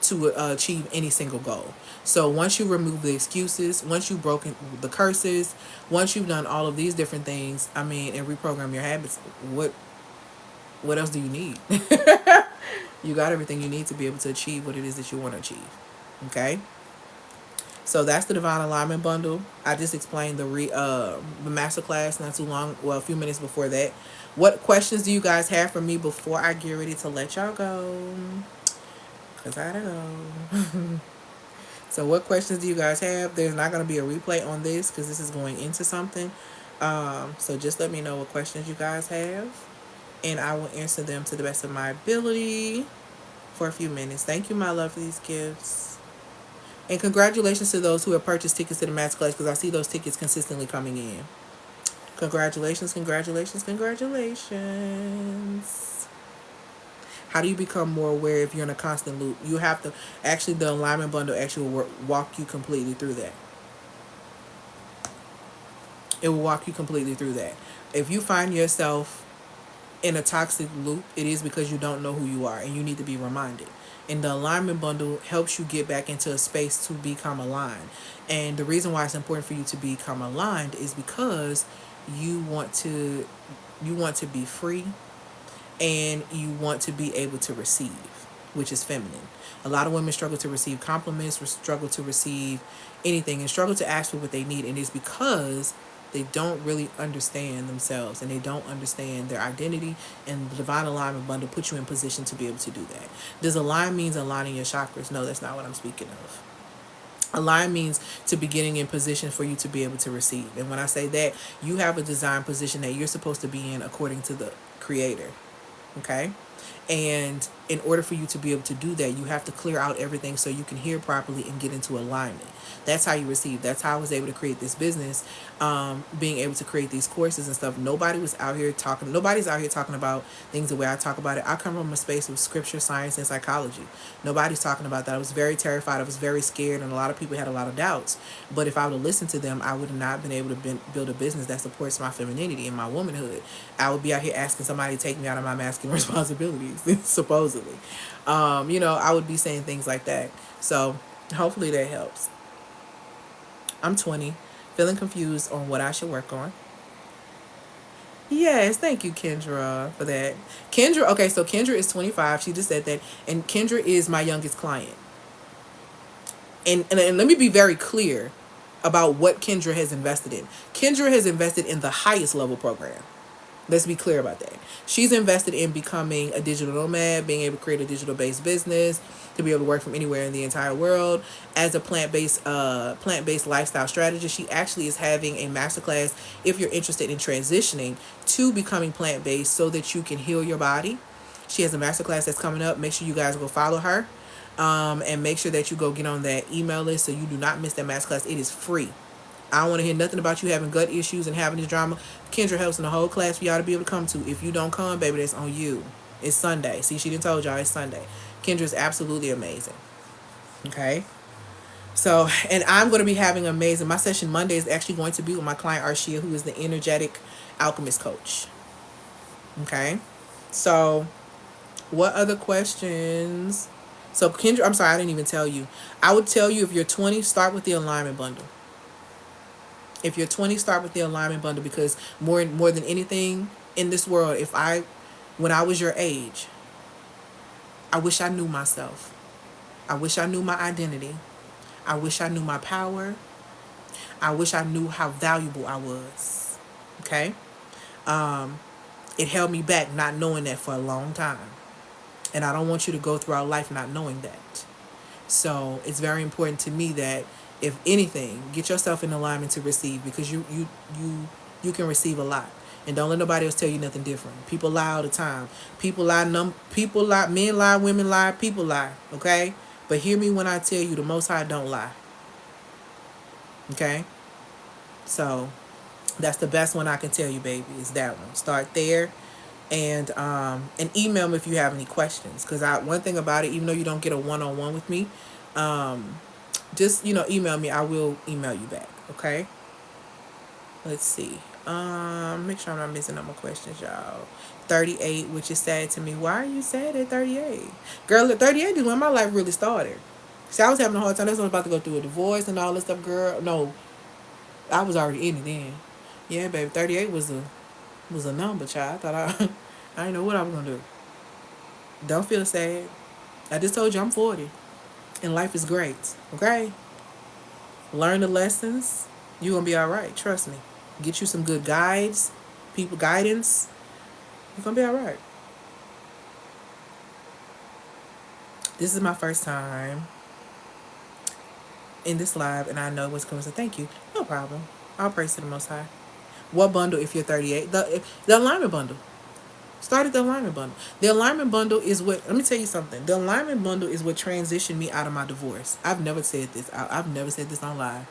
to achieve any single goal. So once you remove the excuses, once you've broken the curses, once you've done all of these different things, and reprogram your habits, what else do you need? You got everything you need to be able to achieve what it is that you want to achieve. Okay? So that's the Divine Alignment Bundle. I just explained the Masterclass not too long, a few minutes before that. What questions do you guys have for me before I get ready to let y'all go? Because I don't know. So what questions do you guys have? There's not going to be a replay on this because this is going into something. So just let me know what questions you guys have. And I will answer them to the best of my ability for a few minutes. Thank you, my love, for these gifts. And congratulations to those who have purchased tickets to the Masterclass, because I see those tickets consistently coming in. Congratulations, congratulations, congratulations. How do you become more aware if you're in a constant loop? You have to, actually, the alignment bundle actually will walk you completely through that. It will walk you completely through that. If you find yourself in a toxic loop, it is because you don't know who you are and you need to be reminded. And the alignment bundle helps you get back into a space to become aligned. And the reason why it's important for you to become aligned is because you want to be free, and you want to be able to receive, which is feminine. A lot of women struggle to receive compliments, struggle to receive anything, and struggle to ask for what they need. And it's because they don't really understand themselves and they don't understand their identity. And the divine alignment bundle puts you in position to be able to do that. Does align means aligning your chakras? No, that's not what I'm speaking of. Align means to be getting in position for you to be able to receive. And when I say that, you have a design position that you're supposed to be in according to the creator. Okay? And in order for you to be able to do that, you have to clear out everything so you can hear properly and get into alignment. That's how you receive. That's how I was able to create this business, being able to create these courses and stuff. Nobody's out here talking about things the way I talk about it. I come from a space of scripture, science, and psychology. Nobody's talking about that. I was very terrified. I was very scared, and a lot of people had a lot of doubts. But if I would have listened to them, I would have not been able to build a business that supports my femininity and my womanhood. I would be out here asking somebody to take me out of my masculine responsibilities, supposedly. I would be saying things like that. So hopefully that helps. I'm 20, feeling confused on what I should work on. Yes, thank you, Kendra, for that. Kendra, okay, so Kendra is 25. She just said that. And Kendra is my youngest client. And let me be very clear about what Kendra has invested in. Kendra has invested in the highest level program. Let's be clear about that. She's invested in becoming a digital nomad, being able to create a digital-based business, to be able to work from anywhere in the entire world as a plant-based lifestyle strategist. She actually is having a masterclass if you're interested in transitioning to becoming plant-based so that you can heal your body. She has a masterclass that's coming up. Make sure you guys go follow her, and make sure that you go get on that email list so you do not miss that masterclass. It is free. I don't want to hear nothing about you having gut issues and having this drama. Kendra helps in the whole class for y'all to be able to come to. If you don't come, baby, that's on you. It's Sunday. See, she didn't told y'all it's Sunday. Kendra's absolutely amazing. Okay? So, and I'm going to be having amazing. My session Monday is actually going to be with my client, Arshia, who is the energetic alchemist coach. Okay? So, what other questions? So, Kendra, I'm sorry, I didn't even tell you. I would tell you if you're 20, start with the alignment bundle. If you're 20, start with the alignment bundle, because more than anything in this world, when I was your age, I wish I knew myself. I wish I knew my identity. I wish I knew my power. I wish I knew how valuable I was. Okay? It held me back not knowing that for a long time. And I don't want you to go throughout life not knowing that. So it's very important to me that, if anything, get yourself in alignment to receive, because you can receive a lot. And don't let nobody else tell you nothing different. People lie all the time. People lie, men lie, women lie, people lie. Okay? But hear me when I tell you, the Most High don't lie. Okay? So that's the best one I can tell you, baby, is that one. Start there. And email me if you have any questions. Because one thing about it, even though you don't get a one-on-one with me, just, email me. I will email you back. Okay? Let's see. Make sure I'm not missing no more questions, y'all. 38, which is sad to me. Why are you sad at 38? Girl, at 38 is when my life really started. See, I was having a hard time. That's when I was about to go through a divorce and all this stuff, girl. No, I was already in it then. Yeah, baby, 38 was a number, child. I thought I didn't know what I was gonna do. Don't feel sad. I just told you I'm 40. And life is great. Okay? Learn the lessons. You're gonna be alright. Trust me. Get you some good guides, guidance. You're gonna be alright. This is my first time in this live, and I know what's coming. So thank you. No problem. I'll praise to the Most High. What bundle if you're 38? The alignment bundle. Started the alignment bundle. The alignment bundle is what, let me tell you something. The alignment bundle is what transitioned me out of my divorce. I've never said this. I've never said this on live.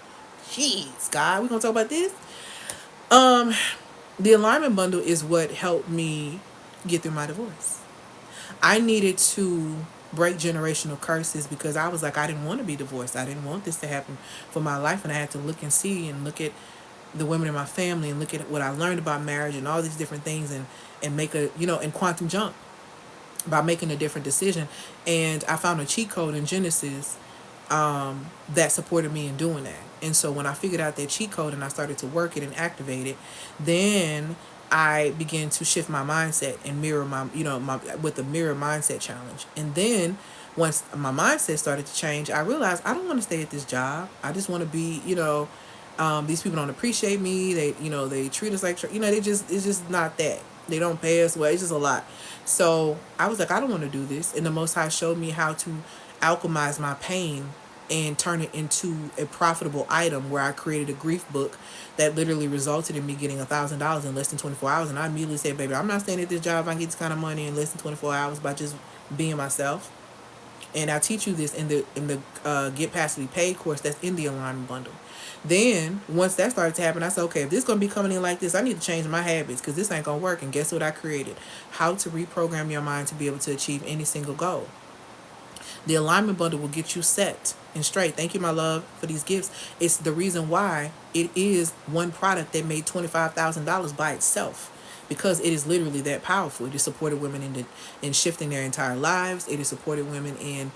Jeez, God, we gonna talk about this? Um, the alignment bundle is what helped me get through my divorce. I needed to break generational curses because I was like, I didn't want to be divorced. I didn't want this to happen for my life. And I had to look and see and look at the women in my family and look at what I learned about marriage and all these different things, and make a, and quantum jump by making a different decision. And I found a cheat code in Genesis that supported me in doing that. And so when I figured out that cheat code and I started to work it and activate it, then I began to shift my mindset and mirror my with the mirror mindset challenge. And then once my mindset started to change, I realized I don't want to stay at this job. I just want to be, these people don't appreciate me. They treat us like, it's just not that. They don't pay us well. It's just a lot. So I was like, I don't want to do this. And the Most High showed me how to alchemize my pain and turn it into a profitable item, where I created a grief book that literally resulted in me getting $1,000 in less than 24 hours. And I immediately said, baby, I'm not staying at this job if I can get this kind of money in less than 24 hours by just being myself. And I teach you this in the Get Past to Be Paid course that's in the alignment bundle. Then once that started to happen, I said, okay, if this is going to be coming in like this, I need to change my habits, because this ain't going to work. And guess what I created? How to reprogram your mind to be able to achieve any single goal. The alignment bundle will get you set and straight. Thank you, my love, for these gifts. It's the reason why it is one product that made $25,000 by itself, because it is literally that powerful. It has supported women in shifting their entire lives. It has supported women in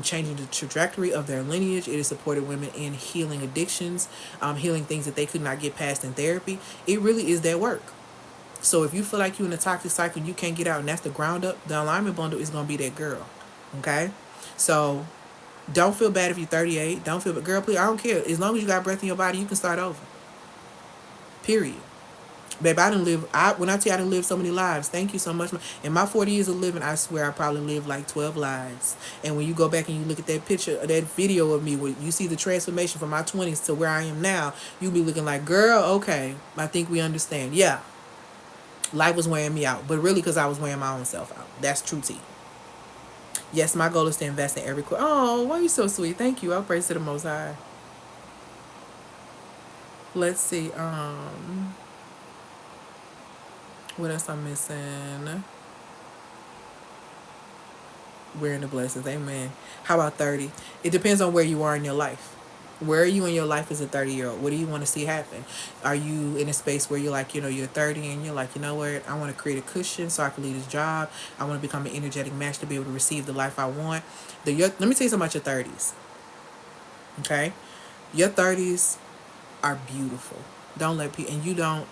changing the trajectory of their lineage. It has supported women in healing addictions, healing things that they could not get past in therapy. It really is that work. So if you feel like you're in a toxic cycle and you can't get out, and that's the ground up, the alignment bundle is going to be that girl. Okay? So don't feel bad if you're 38. Don't feel bad. Girl, please, I don't care. As long as you got breath in your body, you can start over. Period. Babe, when I tell you I didn't live so many lives, thank you so much. In my 40 years of living, I swear I probably lived like 12 lives. And when you go back and you look at that picture, that video of me, where you see the transformation from my 20s to where I am now, you be looking like, girl, okay, I think we understand. Yeah, life was wearing me out, but really because I was wearing my own self out. That's true tea. Yes, my goal is to invest in every Oh, why are you so sweet? Thank you. I'll praise to the Most High. Let's see. What else I'm missing? We're in the blessings. Amen. How about 30? It depends on where you are in your life. Where are you in your life as a 30-year-old? What do you want to see happen? Are you in a space where you're like, you're 30 and you're like, you know what? I want to create a cushion so I can leave this job. I want to become an energetic match to be able to receive the life I want. Let me tell you something about your 30s. Okay? Your 30s are beautiful. Don't let people, and you don't,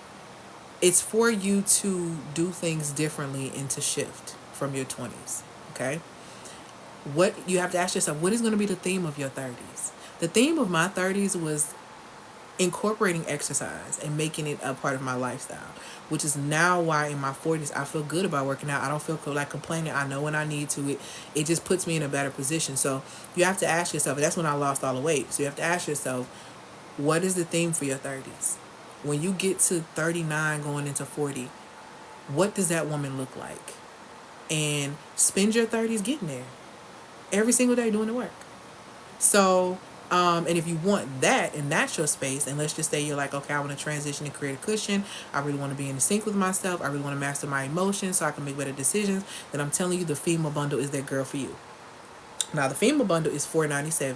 it's for you to do things differently and to shift from your 20s. Okay? What you have to ask yourself, what is going to be the theme of your 30s? The theme of my 30s was incorporating exercise and making it a part of my lifestyle, which is now why in my 40s I feel good about working out. I don't feel like complaining. I know when I need to. It just puts me in a better position. So you have to ask yourself, and that's when I lost all the weight. So you have to ask yourself, what is the theme for your 30s? When you get to 39 going into 40, what does that woman look like? And spend your 30s getting there. Every single day doing the work. So and if you want that, and that's your space, and let's just say you're like, okay, I want to transition and create a cushion. I really want to be in sync with myself. I really want to master my emotions so I can make better decisions. Then I'm telling you, the female bundle is that girl for you. Now, the female bundle is $4.97.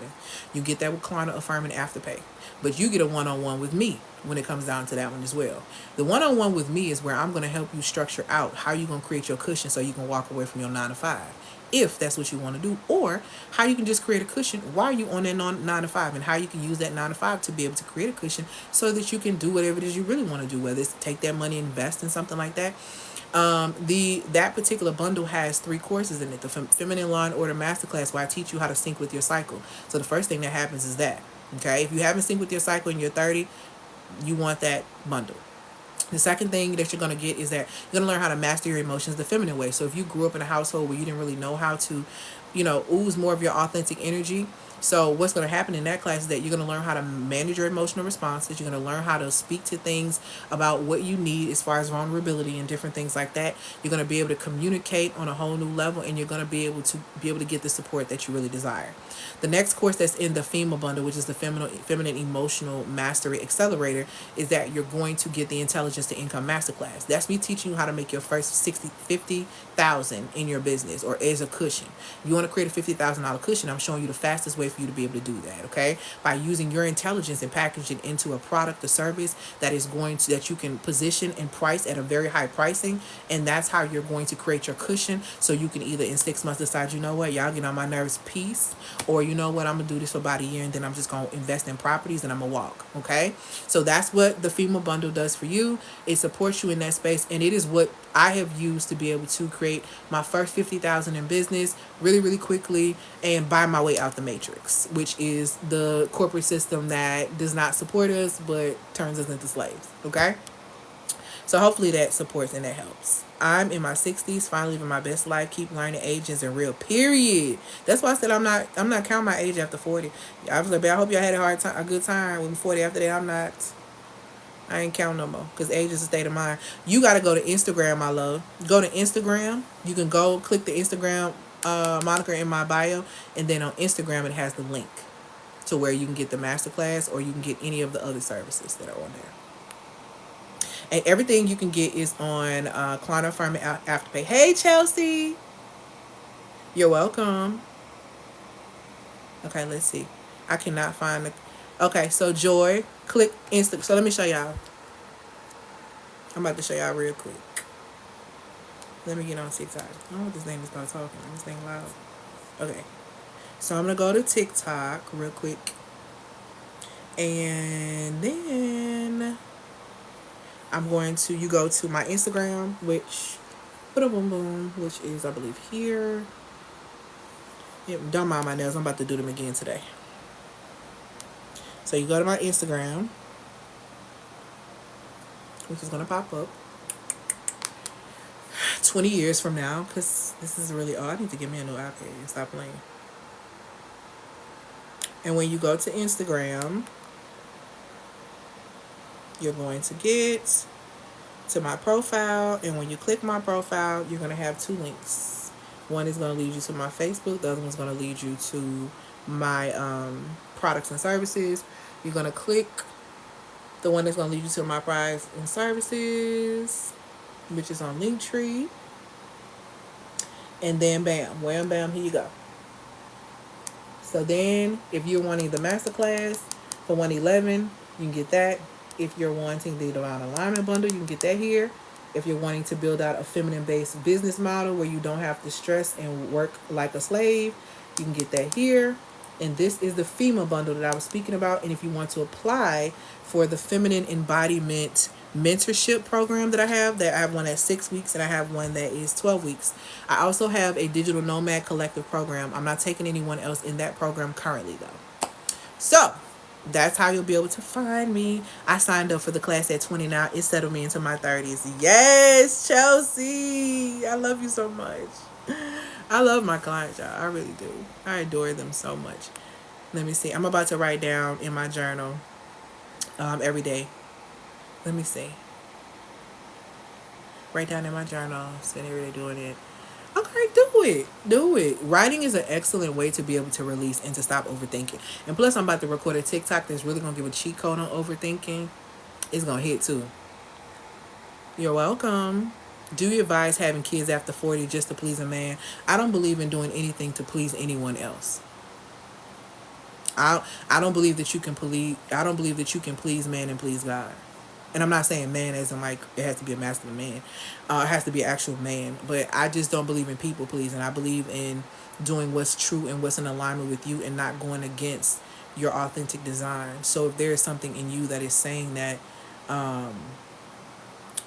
You get that with Klarna, Affirm, and Afterpay. But you get a one-on-one with me when it comes down to that one as well. The one-on-one with me is where I'm going to help you structure out how you're going to create your cushion so you can walk away from your 9 to 5. If that's what you want to do, or how you can just create a cushion while you're on that 9 to 5, and how you can use that 9 to 5 to be able to create a cushion so that you can do whatever it is you really want to do, whether it's take that money and invest in something like that. That particular bundle has 3 courses in it. The Feminine Law and Order Masterclass, where I teach you how to sync with your cycle. So the first thing that happens is that, okay, if you haven't synced with your cycle and you're 30, you want that bundle. The second thing that you're going to get is that you're going to learn how to master your emotions the feminine way. So if you grew up in a household where you didn't really know how to ooze more of your authentic energy. So what's going to happen in that class is that you're going to learn how to manage your emotional responses. You're going to learn how to speak to things about what you need as far as vulnerability and different things like that. You're going to be able to communicate on a whole new level, and you're going to be able to get the support that you really desire. The next course that's in the FEMA bundle, which is the Feminine Emotional Mastery Accelerator, is that you're going to get the Intelligence to Income Masterclass. That's me teaching you how to make your first 50,000 in your business, or as a cushion. If you want to create a $50,000 cushion, I'm showing you the fastest way for you to be able to do that, okay? By using your intelligence and package it into a product or service that you can position and price at a very high pricing, and that's how you're going to create your cushion, so you can either in 6 months decide, you know what, y'all get on my nerves, peace, or you know what, I'm gonna do this for about a year and then I'm just gonna invest in properties and I'm gonna walk, okay? So that's what the FEMA bundle does for you. It supports you in that space, and it is what I have used to be able to create my first 50,000 in business really, really quickly and buy my way out the matrix, which is the corporate system that does not support us but turns us into slaves, okay? So hopefully that supports and that helps. I'm in my 60s, finally living my best life. Keep learning, age isn't real. Period. That's why I said I'm not counting my age after 40. I was like, I hope y'all had a good time with 40. After that, I ain't counting no more, because age is a state of mind. You got to go to Instagram, my love. Go to Instagram. You can go click the Instagram moniker in my bio, and then on Instagram it has the link to where you can get the masterclass, or you can get any of the other services that are on there. And everything you can get is on Client Affirming Afterpay. Hey, Chelsea. You're welcome. Okay, let's see. I cannot find the... Okay, so Joy, click Insta. So let me show y'all. I'm about to show y'all real quick. Let me get on TikTok. I don't know what this name is about talking. This thing loud. Okay. So I'm going to go to TikTok real quick. And then you go to my Instagram, which is, I believe, here. Yeah, don't mind my nails. I'm about to do them again today. So you go to my Instagram, which is going to pop up 20 years from now, because this is really... I need to get me a new iPad and stop playing. And when you go to Instagram, you're going to get to my profile, and when you click my profile, you're going to have two links. One is going to lead you to my Facebook. The other one's going to lead you to my products and services. You're going to click the one that's going to lead you to my products and services, which is on Linktree. And then bam, wham bam, here you go. So then if you're wanting the masterclass for 111, you can get that. If you're wanting the Divine Alignment bundle, you can get that here. If you're wanting to build out a feminine-based business model where you don't have to stress and work like a slave, you can get that here. And this is the FEMA bundle that I was speaking about. And if you want to apply for the Feminine Embodiment mentorship program that I have one that's 6 weeks and I have one that is 12 weeks. I also have a Digital Nomad Collective program. I'm not taking anyone else in that program currently, though. So that's how you'll be able to find me. I signed up for the class at 20 now. It settled me into my 30s. Yes, Chelsea. I love you so much. I love my clients, y'all. I really do. I adore them so much. Let me see. I'm about to write down in my journal every day. Let me see. Write down in my journal. Spend every day doing it. Okay, do it. Writing is an excellent way to be able to release and to stop overthinking. And plus, I'm about to record a TikTok that's really going to give a cheat code on overthinking. It's going to hit too. You're welcome. Do you advise having kids after 40 just to please a man? I don't believe in doing anything to please anyone else. I don't believe that you can please man and please God. And I'm not saying man as in like it has to be a masculine man. It has to be an actual man. But I just don't believe in people pleasing. I believe in doing what's true and what's in alignment with you and not going against your authentic design. So if there is something in you that is saying that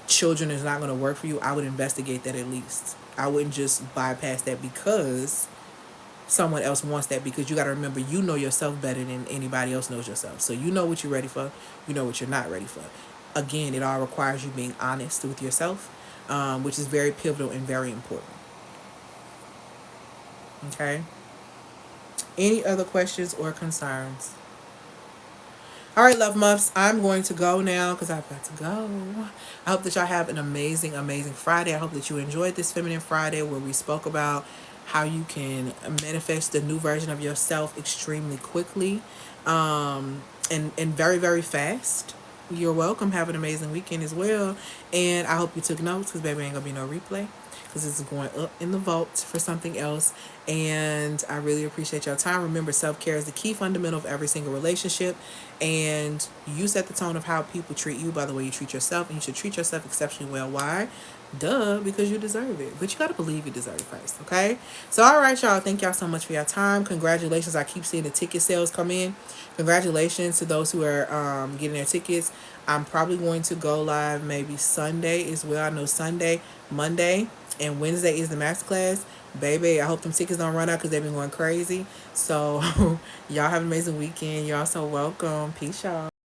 children is not going to work for you, I would investigate that at least. I wouldn't just bypass that because someone else wants that, because you got to remember, you know yourself better than anybody else knows yourself. So you know what you're ready for. You know what you're not ready for. Again, it all requires you being honest with yourself, which is very pivotal and very important. Okay. Any other questions or concerns? All right, love muffs, I'm going to go now because I've got to go. I hope that y'all have an amazing, amazing Friday. I hope that you enjoyed this Feminine Friday where we spoke about how you can manifest the new version of yourself extremely quickly, and very, very fast. You're welcome. Have an amazing weekend as well. And I hope you took notes because, baby, ain't going to be no replay because it's going up in the vault for something else. And I really appreciate your time. Remember, self-care is the key fundamental of every single relationship. And you set the tone of how people treat you by the way you treat yourself. And you should treat yourself exceptionally well. Why? Duh, because you deserve it. But you got to believe you deserve it first, okay? So, all right, y'all. Thank y'all so much for your time. Congratulations. I keep seeing the ticket sales come in. Congratulations to those who are getting their tickets. I'm probably going to go live maybe Sunday as well. I know Sunday, Monday, and Wednesday is the Masterclass. Baby, I hope them tickets don't run out because they've been going crazy. So, y'all have an amazing weekend. Y'all so welcome. Peace, y'all.